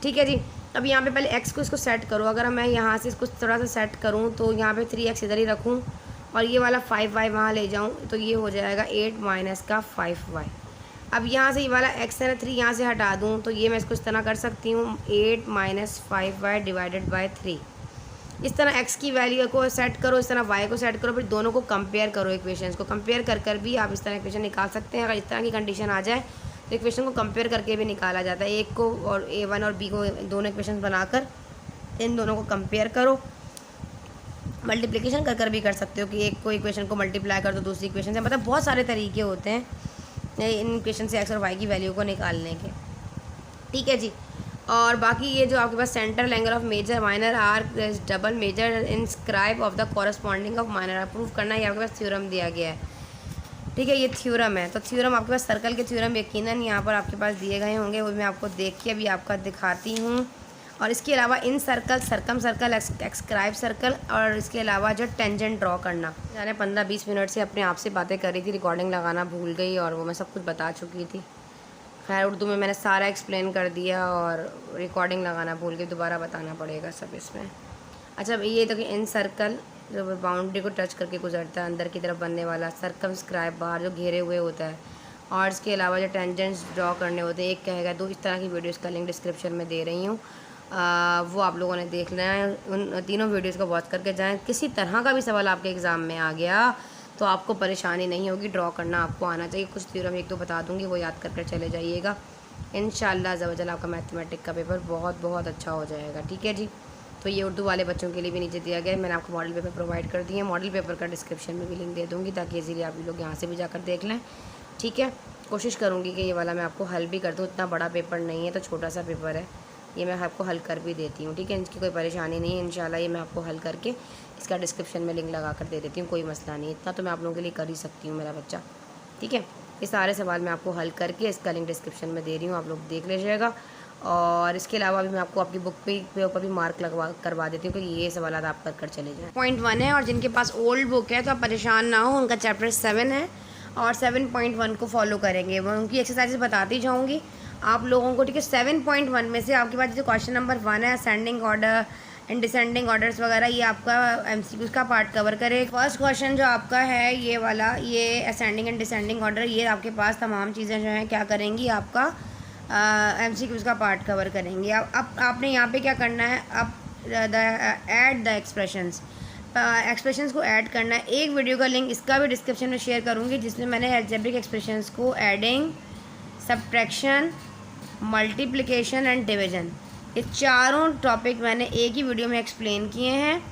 ठीक है जी। अब यहाँ पे पहले x को इसको सेट करो। अगर मैं यहाँ से इसको थोड़ा सा सेट करूँ तो यहाँ पे 3x इधर ही रखूँ और ये वाला 5y वहाँ ले जाऊँ, तो ये हो जाएगा 8 माइनस का 5y। अब यहाँ से ये वाला x है ना 3 यहाँ से हटा दूँ, तो ये मैं इसको इस तरह कर सकती हूँ 8 माइनस 5y डिवाइडेड बाई 3। इस तरह x की वैल्यू को सेट करो, इस तरह y को सेट करो, फिर दोनों को कंपेयर करो, इक्वेशंस को कंपेयर कर भी आप इस तरह इक्वेशन निकाल सकते हैं। अगर इस तरह की कंडीशन आ जाए तो इक्वेशन को कंपेयर करके भी निकाला जाता है। एक को और a1 और b को दोनों इक्वेशन बनाकर इन दोनों को कंपेयर करो। मल्टीप्लिकेशन कर भी कर सकते हो कि एक को इक्वेशन को मल्टीप्लाई कर दो दूसरी इक्वेशन से, मतलब बहुत सारे तरीके होते हैं इन इक्वेशन से एक्स और वाई की वैल्यू को निकालने के, ठीक है जी। और बाकी ये जो आपके पास central angle of major minor arc double major inscribe of the corresponding of minor arc prove करना, ये आपके पास थ्योरम दिया गया है, ठीक है। ये थ्योरम है, तो थ्योरम आपके पास सर्कल के थ्योरम यकीनन यहाँ पर आपके पास दिए गए होंगे, वो मैं आपको देख के अभी आपका दिखाती हूँ। और इसके अलावा इन सर्कल, सरकम सर्कल, एक्सक्राइब सर्कल, और इसके अलावा जो टेंजेंट ड्रॉ करना। मैंने 15-20 मिनट से अपने आप से बातें कर रही थी, रिकॉर्डिंग लगाना भूल गई और वो मैं सब कुछ बता चुकी थी। खैर उर्दू में मैंने सारा एक्सप्लेन कर दिया और रिकॉर्डिंग लगाना भूल गई, दोबारा बताना पड़ेगा सब इसमें। अच्छा ये तो कि इन सर्कल जो बाउंड्री को टच करके गुजरता है अंदर की तरफ बनने वाला, सर्कमस्क्राइब बाहर जो घेरे हुए होता है, और इसके अलावा जो टेंजेंट्स ड्रॉ करने होते हैं, एक कहेगा 2, इस तरह की वीडियोज़ का लिंक डिस्क्रिप्शन में दे रही हूँ, वो आप लोगों ने देख लेना है। उन तीनों वीडियोज़ को वॉच करके जाएँ। किसी तरह का भी सवाल आपके एग्ज़ाम में आ गया तो आपको परेशानी नहीं होगी, ड्रॉ करना आपको आना चाहिए। कुछ थ्योरम 1-2 बता दूंगी, वो याद कर चले जाइएगा। इंशाअल्लाह ज़वजल आपका मैथमेटिक का पेपर बहुत बहुत अच्छा हो जाएगा, ठीक है जी। तो ये उर्दू वाले बच्चों के लिए भी नीचे दिया गया है, मैंने आपको मॉडल पेपर प्रोवाइड कर दिए हैं। मॉडल पेपर का डिस्क्रिप्शन में भी लिंक दे दूँगी ताकि इजीली आप लोग यहाँ से भी जाकर देख लें, ठीक है। कोशिश करूँगी कि ये वाला मैं आपको हल भी कर दूँ, इतना बड़ा पेपर नहीं है, तो छोटा सा पेपर है, ये मैं आपको हल कर भी देती हूँ, ठीक है। इसकी कोई परेशानी नहीं है, इंशाल्लाह ये मैं आपको हल करके इसका डिस्क्रिप्शन में लिंक लगा कर दे देती हूँ, कोई मसला नहीं, इतना तो मैं आप लोगों के लिए कर ही सकती हूँ मेरा बच्चा, ठीक है। ये सारे सवाल मैं आपको हल करके इसका लिंक डिस्क्रिप्शन में दे रही हूँ, आप लोग देख लीजिएगा। और इसके अलावा भी मैं आपको आपकी बुक पे ऊपर भी मार्क करवा देती हूँ कि ये सवाल आप कर चले जाएँ। पॉइंट 1 है, और जिनके पास ओल्ड बुक है तो आप परेशान ना हो, उनका चैप्टर 7 है और 7.1 को फॉलो करेंगे। मैं उनकी एक्सरसाइजेस बताती जाऊँगी आप लोगों को, ठीक है। 7.1 में से आपके पास जो क्वेश्चन नंबर 1 है, ascending order and descending orders वगैरह, ये आपका MCQs का पार्ट कवर करे। फर्स्ट क्वेश्चन जो आपका है ये वाला, ये असेंडिंग एंड डिसेंडिंग ऑर्डर, ये आपके पास तमाम चीज़ें जो हैं क्या करेंगी, आपका MCQs का पार्ट कवर करेंगी। अब आपने यहाँ पे क्या करना है, अब ऐड द एक्सप्रेशंस को ऐड करना है। एक वीडियो का लिंक इसका भी डिस्क्रिप्शन में शेयर करूँगी जिसमें मैंने अलजेब्रिक एक्सप्रेशंस को adding, subtraction, multiplication and division, ये चारों टॉपिक मैंने एक ही वीडियो में एक्सप्लेन किए हैं।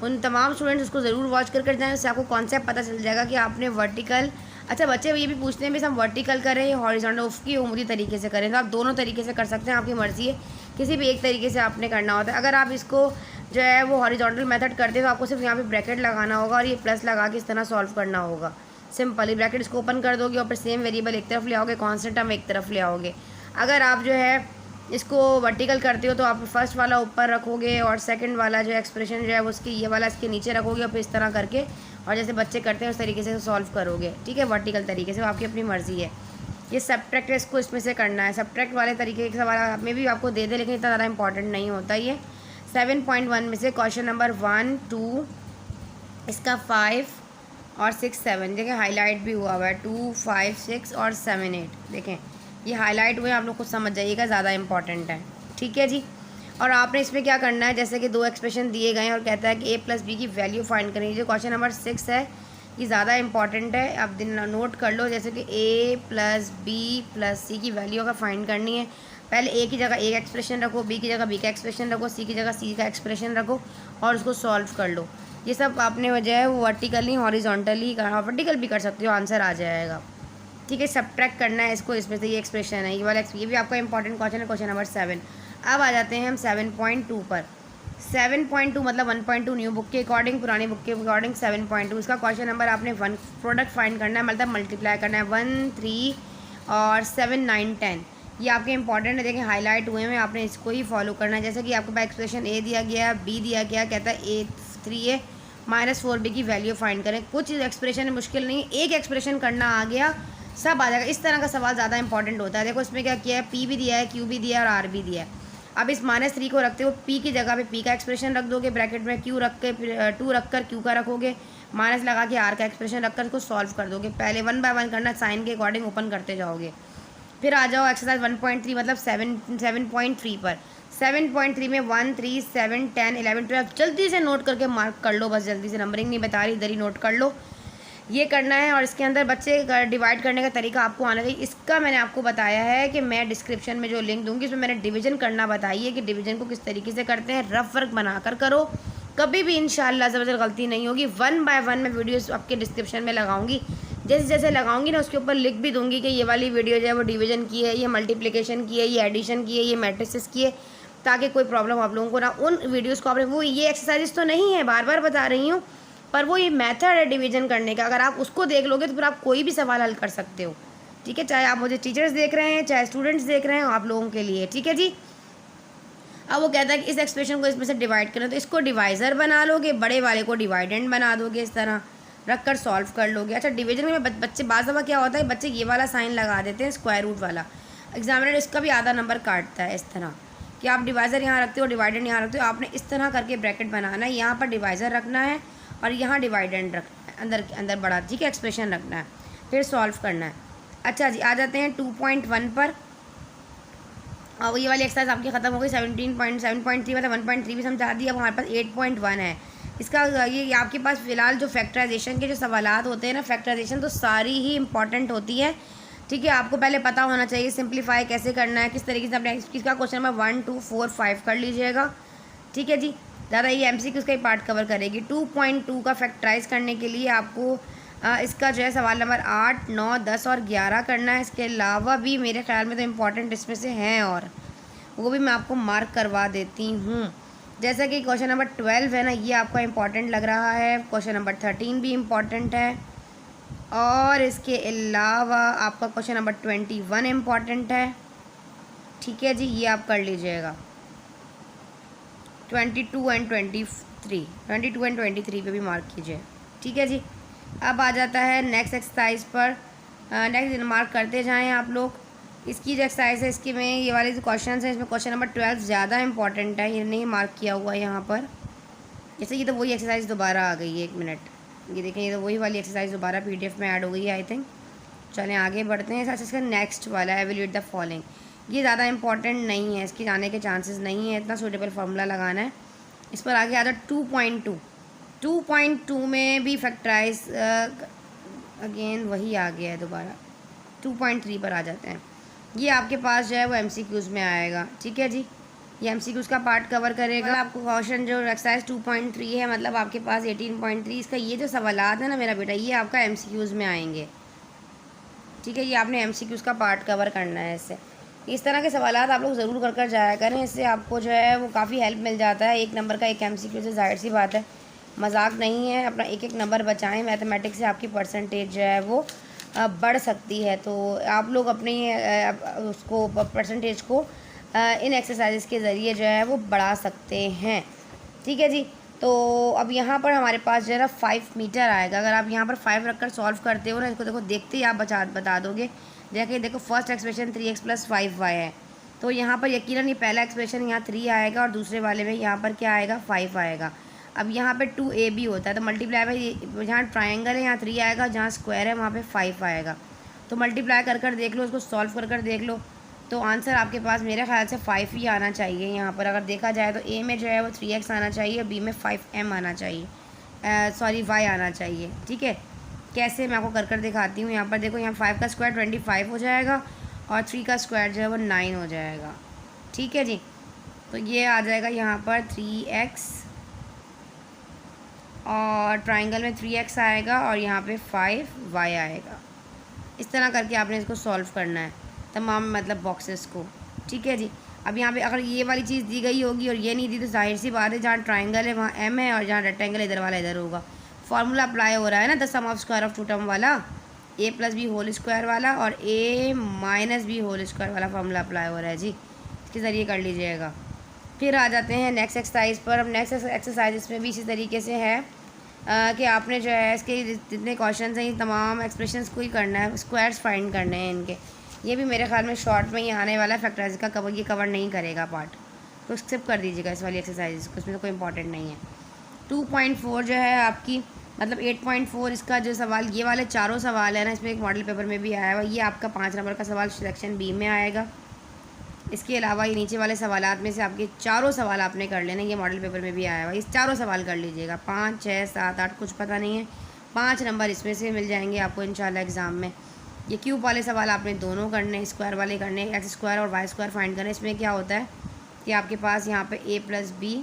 उन तमाम स्टूडेंट्स उसको ज़रूर वॉच कर जाएँ, उससे आपको कॉन्सेप्ट पता चल जाएगा कि आपने वर्टिकल, अच्छा बच्चे ये भी पूछते हैं भी हम वर्टिकल करें या हॉरिजॉन्टल, उसकी उम्मीदी तरीके से करें, तो आप दोनों तरीके से कर सकते हैं, आपकी मर्ज़ी है, किसी भी एक तरीके से आपने करना होता है। अगर आप इसको जो है वो हॉरिजॉन्टल मेथड करते हैं तो आपको सिर्फ यहाँ पे ब्रैकेट लगाना होगा और ये प्लस लगा के इस तरह सॉल्व करना होगा। सिंपल ही ब्रैकेट इसको ओपन कर दोगे और फिर सेम वेरिएबल एक तरफ ले आओगे, कॉन्स्टेंट टर्म एक तरफ ले आओगे। अगर आप जो है इसको वर्टिकल करते हो तो आप फर्स्ट वाला ऊपर रखोगे और सेकंड वाला जो एक्सप्रेशन जो है वो उसके ये वाला इसके नीचे रखोगे और फिर इस तरह करके, और जैसे बच्चे करते हैं उस तरीके से सॉल्व करोगे, ठीक है, वर्टिकल तरीके से, आपकी अपनी मर्ज़ी है। ये सब्ट्रैक्ट इसको इसमें से करना है, सब्ट्रैक्ट वाले तरीके के सवाल में भी आपको दे दे, लेकिन इतना ज़्यादा इंपॉर्टेंट नहीं होता ये। 7.1 में से क्वेश्चन नंबर 1, 2, इसका 5 और 6, 7 देखें हाईलाइट भी हुआ है, 2, 5, 6 और 7, 8 देखें ये हाईलाइट हुए, आप लोग कुछ समझ जाइएगा, ज़्यादा इंपॉर्टेंट है, ठीक है जी। और आपने इसमें क्या करना है, जैसे कि 2 एक्सप्रेशन दिए गए हैं और कहता है कि a + b की वैल्यू फाइंड करनी है। जो क्वेश्चन नंबर 6 है ये ज़्यादा इंपॉर्टेंट है, आप दिन नोट कर लो, जैसे कि a + b + c की वैल्यू अगर फाइंड करनी है, पहले a की जगह a का एक्सप्रेशन रखो, b की जगह b का एक्सप्रेशन रखो, c की जगह c का एक्सप्रेशन रखो और उसको सॉल्व कर लो। ये सब आपने वजह है वो वर्टिकली हॉरिजॉन्टली, वर्टिकल भी कर सकते हो, आंसर आ जाएगा, ठीक है। सब्ट्रैक्ट करना है इसको इसमें से, ये एक्सप्रेशन है ये वाला, ये भी आपका इंपॉर्टेंट क्वेश्चन है, क्वेश्चन नंबर 7। अब आ जाते हैं हम 7.2 पर। 7.2 मतलब 1.2 न्यू बुक के अकॉर्डिंग, पुरानी बुक के अकॉर्डिंग 7.2, इसका क्वेश्चन नंबर आपने 1 प्रोडक्ट फाइंड करना है, मतलब मल्टीप्लाई करना है, 1, 3 और 7, 9, 10, ये आपके इंपॉर्टेंट है, देखें हाईलाइट हुए हैं, आपने इसको ही फॉलो करना है। जैसे कि आपके पास एक्सप्रेशन ए दिया गया, बी दिया गया, कहता है a3a -4b की वैल्यू फाइंड करें। कुछ एक्सप्रेशन मुश्किल नहीं, एक एक्सप्रेशन करना आ गया सब आ जाएगा। इस तरह का सवाल ज़्यादा इंपॉर्टेंट होता है। देखो इसमें क्या किया है, पी भी दिया है, क्यू भी दिया है और आर भी दिया है। अब इस -3 को रखते हो, पी की जगह पे पी का एक्सप्रेशन रख दोगे ब्रैकेट में, क्यू रख के 2 रख कर क्यू का रखोगे, माइनस लगा के आर का एक्सप्रेशन रख कर इसको सॉल्व कर दोगे। पहले 1 बाय 1 करना, साइन के अकॉर्डिंग ओपन करते जाओगे। फिर आ जाओ एक्सरसाइज 1.3 मतलब 7.3 पर। 7.3 में 1, 3, 7, 10, 11, 12 जल्दी से नोट करके मार्क कर लो, बस जल्दी से, नंबरिंग नहीं बता रही, इधर ही नोट कर लो, ये करना है। और इसके अंदर बच्चे डिवाइड करने का तरीका आपको आना चाहिए। इसका मैंने आपको बताया है कि मैं डिस्क्रिप्शन में जो लिंक दूंगी उसमें मैंने डिवीजन करना बताई है कि डिवीजन को किस तरीके से करते हैं, रफ वर्क बनाकर करो, कभी भी इंशाल्लाह ज़बरदस्त गलती नहीं होगी। 1 बाय 1 मैं वीडियोस आपके डिस्क्रिप्शन में लगाऊंगी, जैसे जैसे लगाऊंगी ना उसके ऊपर लिख भी दूंगी कि ये वाली वीडियो जो है वो डिवीजन की है, ये मल्टीप्लिकेशन की है, ये एडिशन की है, ये मैट्रिसेस की है, ताकि कोई प्रॉब्लम आप लोगों को ना। उन वीडियोज़ को आपने, वो ये एक्सरसाइजेस तो नहीं है, बार बार बता रही हूँ, पर वो ये मेथड है डिवीजन करने का, अगर आप उसको देख लोगे तो फिर आप कोई भी सवाल हल कर सकते हो, ठीक है। चाहे आप मुझे टीचर्स देख रहे हैं, चाहे स्टूडेंट्स देख रहे हैं, आप लोगों के लिए, ठीक है जी। अब वो कहता है कि इस एक्सप्रेशन को इसमें से डिवाइड करें, तो इसको डिवाइज़र बना लोगे, बड़े वाले को डिवाइडेंड बना दोगे, इस तरह रख कर सॉल्व कर लोगे। अच्छा डिवीजन में बच्चे बाज़ दफ़ा क्या होता है, बच्चे ये वाला साइन लगा देते हैं स्क्वायर रूट वाला, एग्जामिनर इसका भी आधा नंबर काटता है, इस तरह कि आप डिवाइज़र यहाँ रखते हो, डिवाइडेंड यहाँ रखते हो, आपने इस तरह करके ब्रैकेट बनाना है, यहाँ पर डिवाइज़र रखना है और यहाँ डिवाइडेंड रखना है, अंदर अंदर बड़ा, ठीक है, एक्सप्रेशन रखना है, फिर सॉल्व करना है। अच्छा जी, आ जाते हैं 2.1 पर। और ये वाली एक्सरसाइज आपकी ख़त्म हो गई। 7.3 मतलब 1.3 भी समझा दिया। अब हमारे पास 8.1 है। इसका ये आपके पास फ़िलहाल जो फैक्टराइजेशन के जो सवालात होते हैं ना, फैक्टराइजेशन तो सारी ही इंपॉर्टेंट होती है, ठीक है। आपको पहले पता होना चाहिए सिंप्लीफाई कैसे करना है, किस तरीके से अपने इसका क्वेश्चन नंबर 1, 2, 4, 5 कर लीजिएगा, ठीक है जी। ज़्यादा ये MCQ उसका ही पार्ट कवर करेगी। 2.2 का फैक्टराइज करने के लिए आपको इसका जो है सवाल नंबर 8, 9, 10 और 11 करना है। इसके अलावा भी मेरे ख्याल में तो इम्पॉर्टेंट इसमें से हैं और वो भी मैं आपको मार्क करवा देती हूँ। जैसा कि क्वेश्चन नंबर 12 है ना, ये आपका इम्पॉर्टेंट लग रहा है। क्वेश्चन नंबर 13 भी इम्पॉर्टेंट है, और इसके अलावा आपका क्वेश्चन नंबर 21 इम्पॉर्टेंट है, ठीक है जी, ये आप कर लीजिएगा। 22 एंड 23 पे भी मार्क कीजिए, ठीक है जी। अब आ जाता है नेक्स्ट एक्सरसाइज पर, नेक्स्ट मार्क करते जाएं आप लोग। इसकी जो एक्सरसाइज है, इसके में ये वाले जो क्वेश्चन हैं, इसमें क्वेश्चन नंबर 12 ज़्यादा इंपॉर्टेंट है, ये नहीं मार्क किया हुआ है यहाँ पर। जैसे ये तो वही एक्सरसाइज दोबारा आ गई है, 1 मिनट, ये देखें, ये तो वही वाली एक्सरसाइज दोबारा PDF में ऐड हो गई है आई थिंक। चलें आगे बढ़ते हैं। साथ इसका नेक्स्ट वाला है एवेल्यूएट द फॉलोइंग, ये ज़्यादा इंपॉर्टेंट नहीं है, इसके जाने के चांसेस नहीं है, इतना सूटेबल फार्मूला लगाना है। इस पर आगे आता है 2.2 में भी फैक्टराइज, अगेन वही आ गया है दोबारा। 2.3 पर आ जाते हैं। ये आपके पास जो है वो MCQs में आएगा, ठीक है जी, ये MCQs का पार्ट कवर करेगा। आपको क्वेश्चन जो एक्सरसाइज 2.3 है, मतलब आपके पास 18.3, इसका ये जो सवालात है ना मेरा बेटा, ये आपका MCQs में आएंगे, ठीक है। ये आपने MCQs का पार्ट कवर करना है। इससे इस तरह के सवालात आप लोग ज़रूर कर कर जाया करें, इससे आपको जो है वो काफ़ी हेल्प मिल जाता है। 1 नंबर का एक MCQ से जाहिर सी बात है मजाक नहीं है, अपना एक नंबर बचाएं। मैथमेटिक्स से आपकी परसेंटेज जो है वो बढ़ सकती है, तो आप लोग अपनी उसको परसेंटेज को इन एक्सरसाइजेस के ज़रिए जो है वो बढ़ा सकते हैं, ठीक है जी। तो अब यहाँ पर हमारे पास जो है ना 5 मीटर आएगा। अगर आप यहाँ पर 5 रखकर सॉल्व करते हो ना, इसको देखो, देखते ही आप बता दोगे। देखिए देखो, फर्स्ट एक्सप्रेशन 3x + 5y है, तो यहाँ पर यकीनन ये पहला एक्सप्रेशन यहाँ 3 आएगा और दूसरे वाले में यहाँ पर क्या आएगा, 5 आएगा। अब यहाँ पे 2ab होता है, तो मल्टीप्लाई में जहाँ ट्रायंगल है यहाँ 3 आएगा, जहाँ स्क्वायर है वहाँ पे 5 आएगा। तो मल्टीप्लाई कर देख लो, उसको सॉल्व कर देख लो, तो आंसर आपके पास मेरे ख्याल से 5 ही आना चाहिए। यहाँ पर अगर देखा जाए तो A में जो है वो 3x आना चाहिए, B में 5m आना चाहिए, सॉरी y आना चाहिए, ठीक है। कैसे, मैं आपको कर दिखाती हूँ। यहाँ पर देखो, यहाँ 5 का स्क्वायर 25 हो जाएगा और 3 का स्क्वायर जो है वो 9 हो जाएगा, ठीक है जी। तो ये आ जाएगा यहाँ पर 3x और ट्राइंगल में 3x आएगा और यहाँ पे 5y आएगा। इस तरह करके आपने इसको सॉल्व करना है तमाम मतलब बॉक्सेस को, ठीक है जी। अब यहाँ पे अगर ये वाली चीज़ दी गई होगी और ये नहीं दी, तो जाहिर सी बात है जहाँ ट्राइंगल है वहाँ m है और जहाँ रेक्टेंगल इधर वाला इधर होगा। फार्मूला अप्लाई हो रहा है ना, the sum of square of two term वाला, a + b होल स्क्वायर वाला और a - b होल स्क्वायर वाला फार्मूला अप्लाई हो रहा है जी, इसके ज़रिए कर लीजिएगा। फिर आ जाते हैं नेक्स्ट एक्सरसाइज पर। अब नेक्स्ट एक्सरसाइज इसमें भी इसी तरीके से है कि आपने जो है इसके जितने क्वेश्चन हैं, ये तमाम एक्सप्रेशंस को ही करना है, स्क्वायर्स फाइंड करने हैं इनके। ये भी मेरे ख्याल में शॉर्ट में ही आने वाला है, फैक्टराइज का ये कवर नहीं करेगा पार्ट, तो स्किप कर दीजिएगा इस वाली एक्सरसाइज को, इसमें तो कोई इंपॉर्टेंट नहीं है। 2.4 जो है आपकी, मतलब 8.4 इसका जो सवाल, ये वाले चारों सवाल है ना, इसमें एक मॉडल पेपर में भी आया हुआ, ये आपका 5 नंबर का सवाल सेक्शन B में आएगा। इसके अलावा ये नीचे वाले सवालात में से आपके चारों सवाल आपने कर लेने, ये मॉडल पेपर में भी आया हुआ, इस चारों सवाल कर लीजिएगा। 5, 6, 7, 8 कुछ पता नहीं है, 5 नंबर इसमें से मिल जाएंगे आपको इंशाल्लाह एग्ज़ाम में। ये क्यूब वाले सवाल आपने दोनों करने, स्क्वायर वाले करने, एक्स स्क्वायर और वाई स्क्वायर फाइंड करने। इसमें क्या होता है कि आपके पास यहाँ पे a + b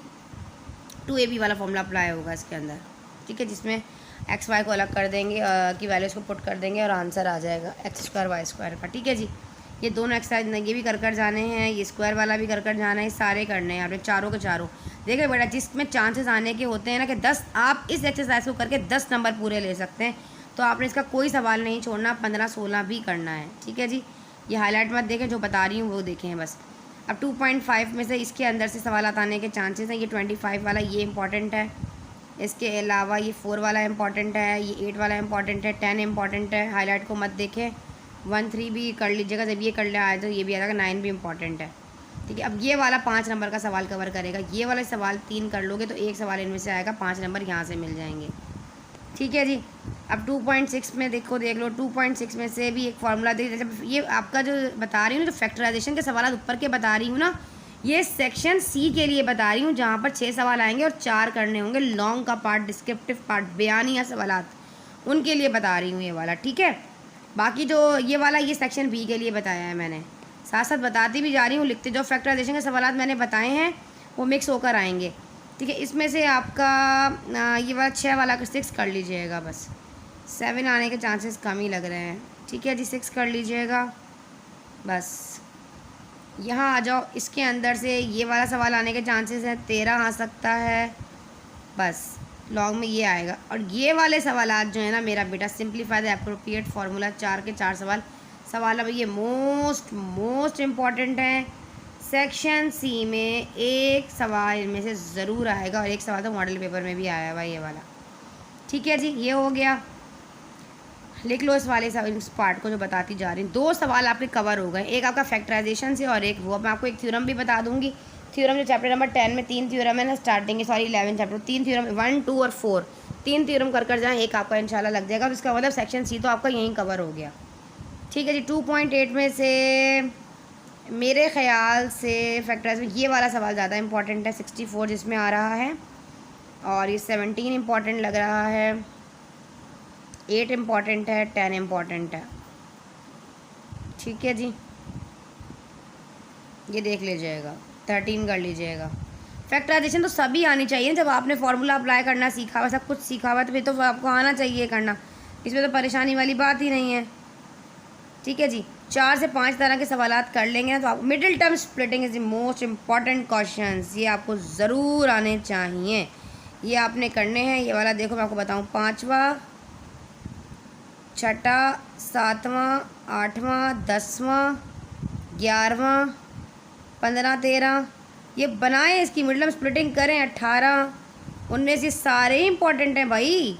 2ab वाला फॉर्मूला अप्लाई होगा इसके अंदर, ठीक है, जिसमें एक्स वाई को अलग कर देंगे की वैल्यूज़ को पुट कर देंगे और आंसर आ जाएगा x² y² का, ठीक है जी। ये दोनों एक्सरसाइज ये भी कर जाने हैं, ये स्क्वायर वाला भी कर जाना है, सारे करने हैं आपने चारों के चारों। देखिए बेटा, जिसमें चांसेस आने के होते हैं ना कि 10, आप इस एक्सरसाइज को करके 10 नंबर पूरे ले सकते हैं, तो आपने इसका कोई सवाल नहीं छोड़ना, 15, 16 भी करना है, ठीक है जी। ये हाईलाइट मत देखें, जो बता रही हूँ वो देखें बस। अब 2.5 में से इसके अंदर से सवाल आने के चांसेस हैं। ये 25 वाला ये इंपॉर्टेंट है, इसके अलावा ये 4 वाला इंपॉर्टेंट है, ये 8 वाला इंपॉर्टेंट है, 10 इंपॉर्टेंट है, हाईलाइट को मत देखें। 1, 3 भी कर लीजिएगा, जब ये कर लिया आए तो ये भी आएगा, 9 भी इंपॉर्टेंट है, ठीक है। अब ये वाला 5 नंबर का सवाल कवर करेगा, ये वाला सवाल 3 कर लोगे तो एक सवाल इनमें से आएगा, 5 नंबर यहाँ से मिल जाएंगे, ठीक है जी। अब 2.6 में देख लो, 2.6 में से भी एक फार्मूला देखिए, जब ये आपका जो बता रही हूँ ना, जो फैक्टराइजेशन के सवाल ऊपर के बता रही हूँ ना, ये सेक्शन C के लिए बता रही हूँ, जहाँ पर 6 सवाल आएंगे और 4 करने होंगे, लॉन्ग का पार्ट, डिस्क्रिप्टिव पार्ट, बयानिया सवालात, उनके लिए बता रही हूँ ये वाला, ठीक है। बाकी जो ये वाला, ये सेक्शन B के लिए बताया है मैंने, साथ साथ बताती भी जा रही हूँ, लिखते जो फैक्टराइजेशन के सवाल मैंने बताए हैं वो मिक्स होकर आएंगे, ठीक है। इसमें से आपका ये वाला 6 वाला 6 कर लीजिएगा, बस 7 आने के चांसेस कम ही लग रहे हैं, ठीक है जी। 6 कर लीजिएगा बस। यहाँ आ जाओ, इसके अंदर से ये वाला सवाल आने के चांसेस हैं, 13 आ सकता है बस। लॉन्ग में ये आएगा। और ये वाले सवाल जो है ना मेरा बेटा, सिंप्लीफाई द एप्रोप्रिएट फार्मूला, 4 के 4 सवाल अब ये मोस्ट इम्पॉर्टेंट है। सेक्शन सी में एक सवाल इनमें से ज़रूर आएगा, और एक सवाल तो मॉडल पेपर में भी आया हुआ ये वाला। ठीक है जी, ये हो गया, लिख लो इस वाले इस पार्ट को जो बताती जा रही हूँ। 2 सवाल आपके कवर हो गए, एक आपका फैक्टराइजेशन से और एक वो। अब मैं आपको एक थ्योरम भी बता दूंगी। थ्योरम जो चैप्टर नंबर 10 में 3 थ्योरम है ना, स्टार्टिंग है, सॉरी 11 चैप्टर, 3 थ्योरम, 1, 2 और 4, 3 थ्योरम कर जाएँ, एक आपका इंशाल्लाह लग जाएगा। तो इसका मतलब सेक्शन सी तो आपका यहीं कवर हो गया। ठीक है जी, 2.8 में से मेरे ख्याल से फैक्टराइज में ये वाला सवाल ज़्यादा इंपॉर्टेंट है, 64 जिसमें आ रहा है, और ये 17 इंपॉर्टेंट लग रहा है, 8 इम्पॉर्टेंट है, 10 इम्पॉर्टेंट है। ठीक है जी, ये देख लीजिएगा, 13 कर लीजिएगा। फैक्टराइजेशन तो सभी आनी चाहिए, जब आपने फार्मूला अप्लाई करना सीखा हुआ, सब कुछ सीखा हुआ, तो फिर तो आपको आना चाहिए करना, इसमें तो परेशानी वाली बात ही नहीं है। ठीक है जी, 4 से 5 तरह के सवालात कर लेंगे ना, तो आप middle term splitting is the most important questions, ये आपको ज़रूर आने चाहिए, ये आपने करने हैं। ये वाला देखो मैं आपको बताऊँ, 5वां, 6वां, 7वां, 8वां, 10वां, 11वां, 15, 13, ये बनाएं, इसकी मिडिल स्प्लिटिंग करें। 18, 19 ये सारे इंपॉर्टेंट हैं भाई।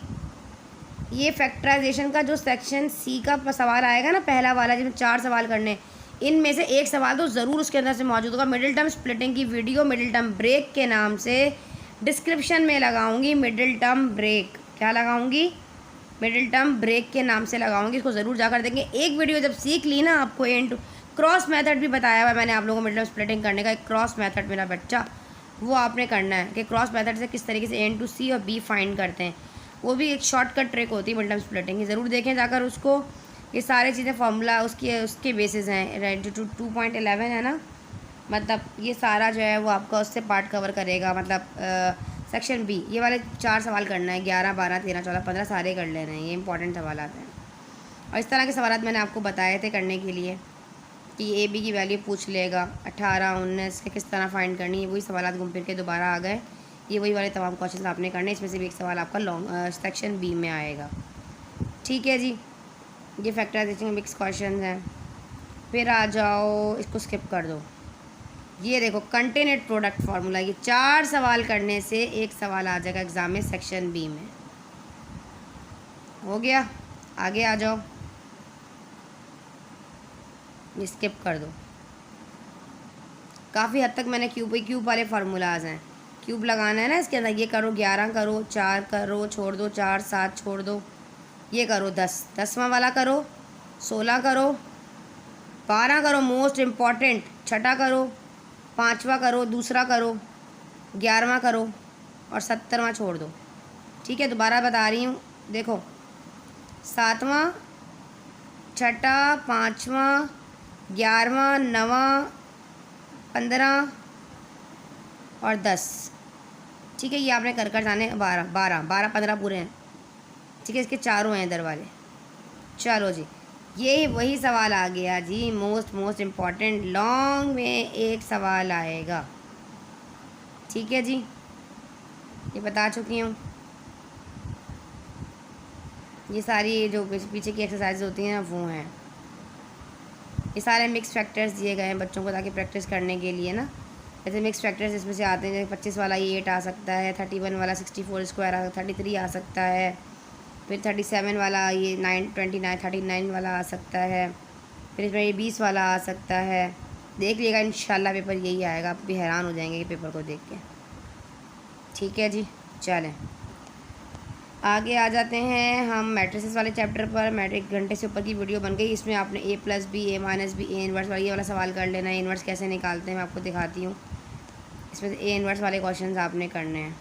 ये फैक्टराइजेशन का जो सेक्शन सी का सवाल आएगा ना, पहला वाला, जिसमें 4 सवाल करने, इनमें से एक सवाल तो ज़रूर उसके अंदर से मौजूद होगा। मिडिल टर्म स्प्लिटिंग की वीडियो मिडिल टर्म ब्रेक के नाम से डिस्क्रिप्शन में लगाऊंगी। मिडिल टर्म ब्रेक, क्या लगाऊंगी? मिडिल टर्म ब्रेक के नाम से लगाऊंगी, इसको ज़रूर जाकर देखें। एक वीडियो जब सीख ली ना, आपको एंड क्रॉस मेथड भी बताया हुआ है मैंने आप लोगों को, मिडिल टर्म स्प्लिटिंग करने का एक क्रॉस मेथड मेरा बच्चा, वो आपने करना है कि क्रॉस मेथड से किस तरीके से एन टू सी और बी फाइंड करते हैं, वो भी एक शॉर्टकट ट्रिक होती है मिडिल टर्म स्प्लिटिंग की, ज़रूर देखें जाकर उसको। ये सारी चीज़ें फार्मूला उसके बेसिस हैं। राइट, 2.11 है ना, मतलब ये सारा जो है वो आपका उससे पार्ट कवर करेगा, मतलब सेक्शन बी। ये वाले 4 सवाल करना है, 11, 12, 13, 14, 15 सारे कर लेने हैं, ये इंपॉर्टेंट सवाल आते हैं। और इस तरह के सवाल मैंने आपको बताए थे करने के लिए कि ए बी की वैल्यू पूछ लेगा, 18, 19 के किस तरह फाइंड करनी है, वही सवाल घूम फिर के दोबारा आ गए। ये वही वाले तमाम क्वेश्चन आपने करने, इसमें से भी एक सवाल आपका लॉन्ग सेक्शन बी में आएगा। ठीक है जी, ये फैक्टराइजेशन मिक्स क्वेश्चन हैं। फिर आ जाओ, इसको स्किप कर दो। ये देखो कंटेनेट प्रोडक्ट फार्मूला, ये 4 सवाल करने से एक सवाल आ जाएगा एग्जाम में सेक्शन बी में। हो गया, आगे आ जाओ, ये स्किप कर दो। काफ़ी हद तक मैंने क्यूब वाले फार्मूलाज हैं, क्यूब लगाना है ना इसके अंदर। ये करो 11 करो, 4 करो, छोड़ दो 4, 7 छोड़ दो, ये करो 10, 10वां वाला करो, 16 करो, 12 करो मोस्ट इम्पॉर्टेंट, 6वां करो, 5वां करो, दूसरा करो, 11वां करो और 70वां छोड़ दो। ठीक है, दोबारा बता रही हूँ, देखो 7वां, 6वां, 5वां, 11वां, 9वां, 15 और 10। ठीक है, ये आपने कर जाने 12, 15 पूरे हैं। ठीक है, इसके चारों हैं इधर वाले। चलो जी, ये वही सवाल आ गया जी, मोस्ट इम्पॉर्टेंट, लॉन्ग में एक सवाल आएगा। ठीक है जी, ये बता चुकी हूँ। ये सारी जो पीछे की एक्सरसाइज होती हैं वो हैं। ये सारे मिक्स फैक्टर्स दिए गए हैं बच्चों को ताकि प्रैक्टिस करने के लिए ना। जैसे मिक्स फैक्टर्स इसमें से आते हैं, 25 वाला ये 8 आ सकता है, 31 वाला 64 स्क्वायर 33 आ सकता है, फिर 37 वाला ये 39 वाला आ सकता है, फिर इसमें ये 20 वाला आ सकता है। देख लीजिएगा, इंशाल्लाह पेपर यही आएगा, आप भी हैरान हो जाएंगे कि पेपर को देख के। ठीक है जी, चलें आगे आ जाते हैं हम मैट्रिसेस वाले चैप्टर पर। मैट्रिक घंटे से ऊपर की वीडियो बन गई, इसमें आपने a + b, a - b, a inverse वाला ये वाला सवाल कर लेना है। इन्वर्स कैसे निकालते हैं मैं आपको दिखाती हूँ। इसमें से a इन्वर्स वाले क्वेश्चंस आपने करने हैं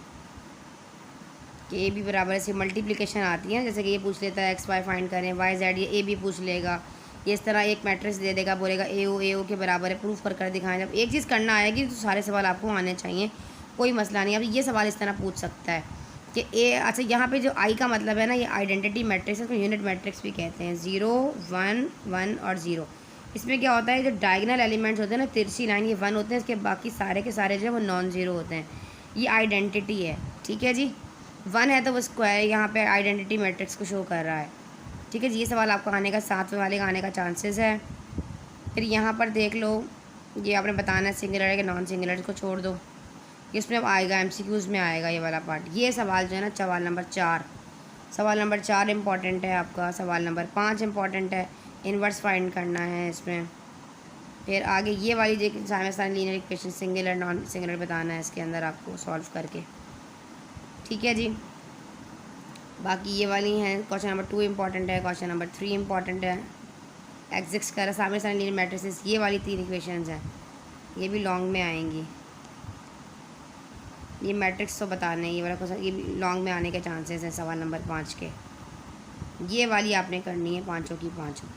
कि a b बराबर से मल्टीप्लिकेशन आती है, जैसे कि ये पूछ लेता है x y फाइंड करें, y z, ये a b पूछ लेगा। ये इस तरह एक मैट्रिक्स दे देगा, बोलेगा a o के बराबर है, प्रूफ कर दिखाएं। जब एक चीज़ करना आएगी तो सारे सवाल आपको आने चाहिए, कोई मसला नहीं। अब ये सवाल इस तरह पूछ सकता है कि अच्छा यहाँ पे जो आई का मतलब है ना, ये आइडेंटिटी मैट्रिक्स है, इसको यूनिट मैट्रिक्स भी कहते हैं। 0, 1, 1 और 0। इसमें क्या होता है, जो डायगोनल एलिमेंट्स होते हैं ना, तिरछी लाइन, ये 1 होते हैं, इसके बाकी सारे के सारे जो है वो नॉन ज़ीरो होते हैं। ये आइडेंटिटी है। ठीक है जी, 1 है तो वो स्क्वायर यहाँ पे आइडेंटिटी मैट्रिक्स को शो कर रहा है। ठीक है जी, ये सवाल आपका आने का 7वें वाले का आने का चांसेस है। फिर यहाँ पर देख लो, ये आपने बताना है सिंगुलर है कि नॉन सिंगुलर, इसको छोड़ दो, इसमें अब आएगा MCQs में आएगा ये वाला पार्ट। ये सवाल जो है ना सवाल नंबर 4, सवाल नंबर 4 इम्पॉर्टेंट है आपका। सवाल नंबर 5 इम्पॉर्टेंट है, इन्वर्स फाइंड करना है इसमें। फिर आगे ये वाली जो simultaneous linear equation singular non singular बताना है इसके अंदर आपको सॉल्व करके। ठीक है जी, बाकी ये वाली हैं। क्वेश्चन नंबर 2 इम्पॉर्टेंट है, क्वेश्चन नंबर 3 इम्पॉर्टेंट है। एग्जिस्ट कर साइमल्टेनियस लीनियर मैट्रिसेस, ये वाली 3 इक्वेशंस हैं, ये भी लॉन्ग में आएंगी। ये मैट्रिक्स तो बताने, ये वाला क्वेश्चन ये भी लॉन्ग में आने के चांसेस हैं सवाल नंबर 5 के। ये वाली आपने करनी है पाँचों की पाँचों।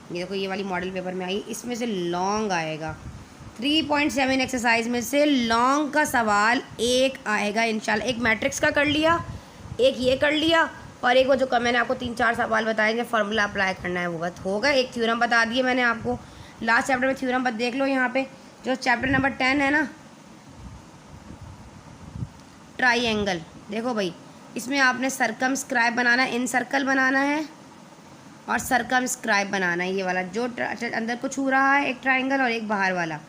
ये देखो ये वाली मॉडल पेपर में आई, इसमें से लॉन्ग आएगा। 3.7 एक्सरसाइज में से लॉन्ग का सवाल एक आएगा इंशाल्लाह। एक मैट्रिक्स का कर लिया, एक ये कर लिया, और एक वो जो मैंने आपको 3-4 सवाल बताए जो फार्मूला अप्लाई करना है वो बस होगा। एक थ्योरम बता दिए मैंने आपको लास्ट चैप्टर में। थ्योरम बस देख लो यहाँ पे, जो चैप्टर नंबर 10 है ना, ट्राइएंगल। देखो भाई, इसमें आपने सर्कमस्क्राइब बनाना है, इन सर्कल बनाना है और सर्कमस्क्राइब बनाना है। ये वाला जो अंदर को छू रहा है एक ट्राइंगल और एक बाहर वाला।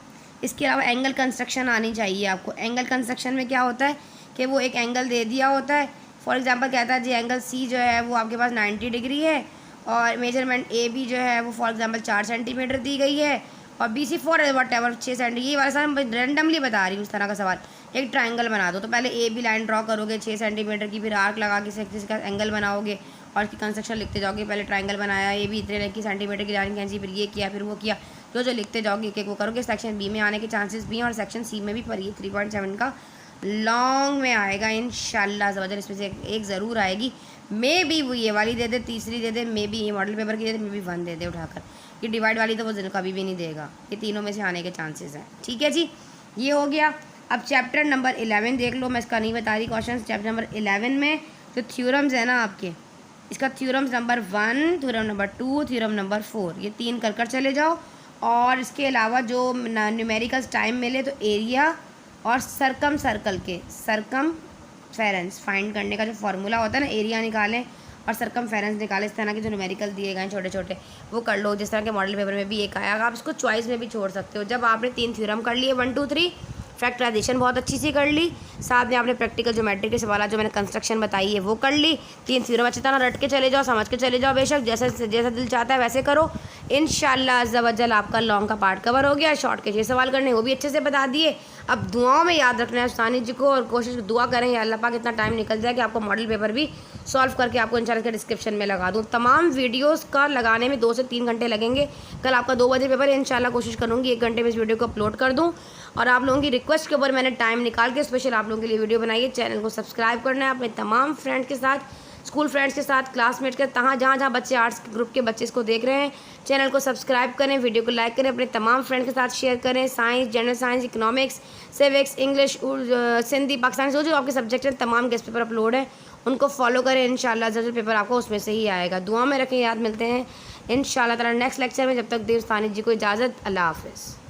इसके अलावा एंगल कंस्ट्रक्शन आनी चाहिए आपको। एंगल कंस्ट्रक्शन में क्या होता है कि वो एक एंगल दे दिया होता है, फॉर एग्जांपल कहता है जी एंगल सी जो है वो आपके पास 90 डिग्री है, और मेजरमेंट ए बी जो है वो फॉर एग्जांपल 4 सेंटीमीटर दी गई है, और BC 4 है वट एवर 6 सेंटीमीटर। ये वाला सर रैंडमली बता रही हूँ उस तरह का सवाल। एक ट्राइंगल बना दो, तो पहले ए बी लाइन ड्रॉ करोगे 6 सेंटीमीटर की, फिर आर्क लगा के किसी एंगल बनाओगे और उसकी कंस्ट्रक्शन लिखते जाओगे। पहले ट्राइंगल बनाया, ए बी इतने की सेंटीमीटर की लाइन खींची, फिर ये किया, फिर वो किया, जो लिखते जाओगे एक एक वो करोगे। सेक्शन बी में आने के चांसेस भी हैं और सेक्शन सी में भी, पर ये 3.7 का लॉन्ग में आएगा इंशाल्लाह ज़बरदस्त। इसमें से एक ज़रूर आएगी, मे बी वो ये वाली दे दे, तीसरी दे दे, मे बी ये मॉडल पेपर की दे दे, मे बी 1 दे दे उठाकर। ये डिवाइड वाली तो वो कभी भी नहीं देगा, ये तीनों में से आने के चांसेस हैं। ठीक है जी, ये हो गया। अब चैप्टर नंबर 11 देख लो, मैं इसका नहीं बता रही क्वेश्चन। चैप्टर नंबर 11 में जो थ्योरम्स है ना आपके, इसका theorems number 1, theorem number 2, theorem number 4, ये 3 कर चले जाओ। और इसके अलावा जो न्यूमेरिकल्स टाइम मिले तो एरिया और सर्कम सर्कल के सर्कमफेरेंस फाइंड करने का जो फार्मूला होता है ना, एरिया निकालें और सर्कमफेरेंस निकालें। इस तरह के जो न्यूमेरिकल दिए गए छोटे छोटे वो कर लो, जिस तरह के मॉडल पेपर में भी एक आया। आप इसको चॉइस में भी छोड़ सकते हो। जब आपने 3 थ्योरम कर लिए 1 2 3, फैक्टराइजेशन बहुत अच्छी सी कर ली, साथ में आपने प्रैक्टिकल ज्योमेट्री के सवाल जो मैंने कंस्ट्रक्शन बताई है वो कर ली। 3 थ्योरम अच्छी तरह रट के चले जाओ, समझ के चले जाओ, बेशक जैसा जैसा दिल चाहता है वैसे करो। इंशाल्लाह अज़्ज़ा वजल आपका लॉन्ग का पार्ट कवर हो गया। शॉर्ट के 6 सवाल करने वो भी अच्छे से बता दिए। अब दुआओं में याद रखना है उस्तानी जी को, और कोशिश दुआ करें या अल्लाह पाक इतना टाइम निकल जाए कि आपको मॉडल पेपर भी सॉल्व करके आपको इंशाल्लाह के डिस्क्रिप्शन में लगा दूँ। तमाम वीडियोस का लगाने में 2 से 3 घंटे लगेंगे। कल आपका 2 बजे पेपर है, इंशाल्लाह कोशिश करूँगी 1 घंटे में इस वीडियो को अपलोड कर दूँ। और आप लोगों की रिक्वेस्ट के ऊपर मैंने टाइम निकाल के स्पेशल आप लोगों के लिए वीडियो बनाई है। चैनल को सब्सक्राइब करना है अपने तमाम फ्रेंड्स के साथ, स्कूल फ्रेंड्स के साथ, क्लासमेट्स के, जहाँ बच्चे आर्ट्स ग्रुप के बच्चे इसको देख रहे हैं, चैनल को सब्सक्राइब करें, वीडियो को लाइक करें, अपने तमाम फ्रेंड्स के साथ शेयर करें। Science, general science, economics, civics, English, Sindhi, Pakistani, जो आपके सब्जेक्ट हैं तमाम गेस्ट पेपर अपलोड है, उनको फॉलो करें। इंशाल्लाह जो पेपर आपको उसमें से ही आएगा। दुआ में रखें, याद। मिलते हैं इंशाल्लाह ताला नेक्स्ट लेक्चर में। जब तक देव उस्तानी जी को इजाज़त, अल्लाह हाफ़िज़।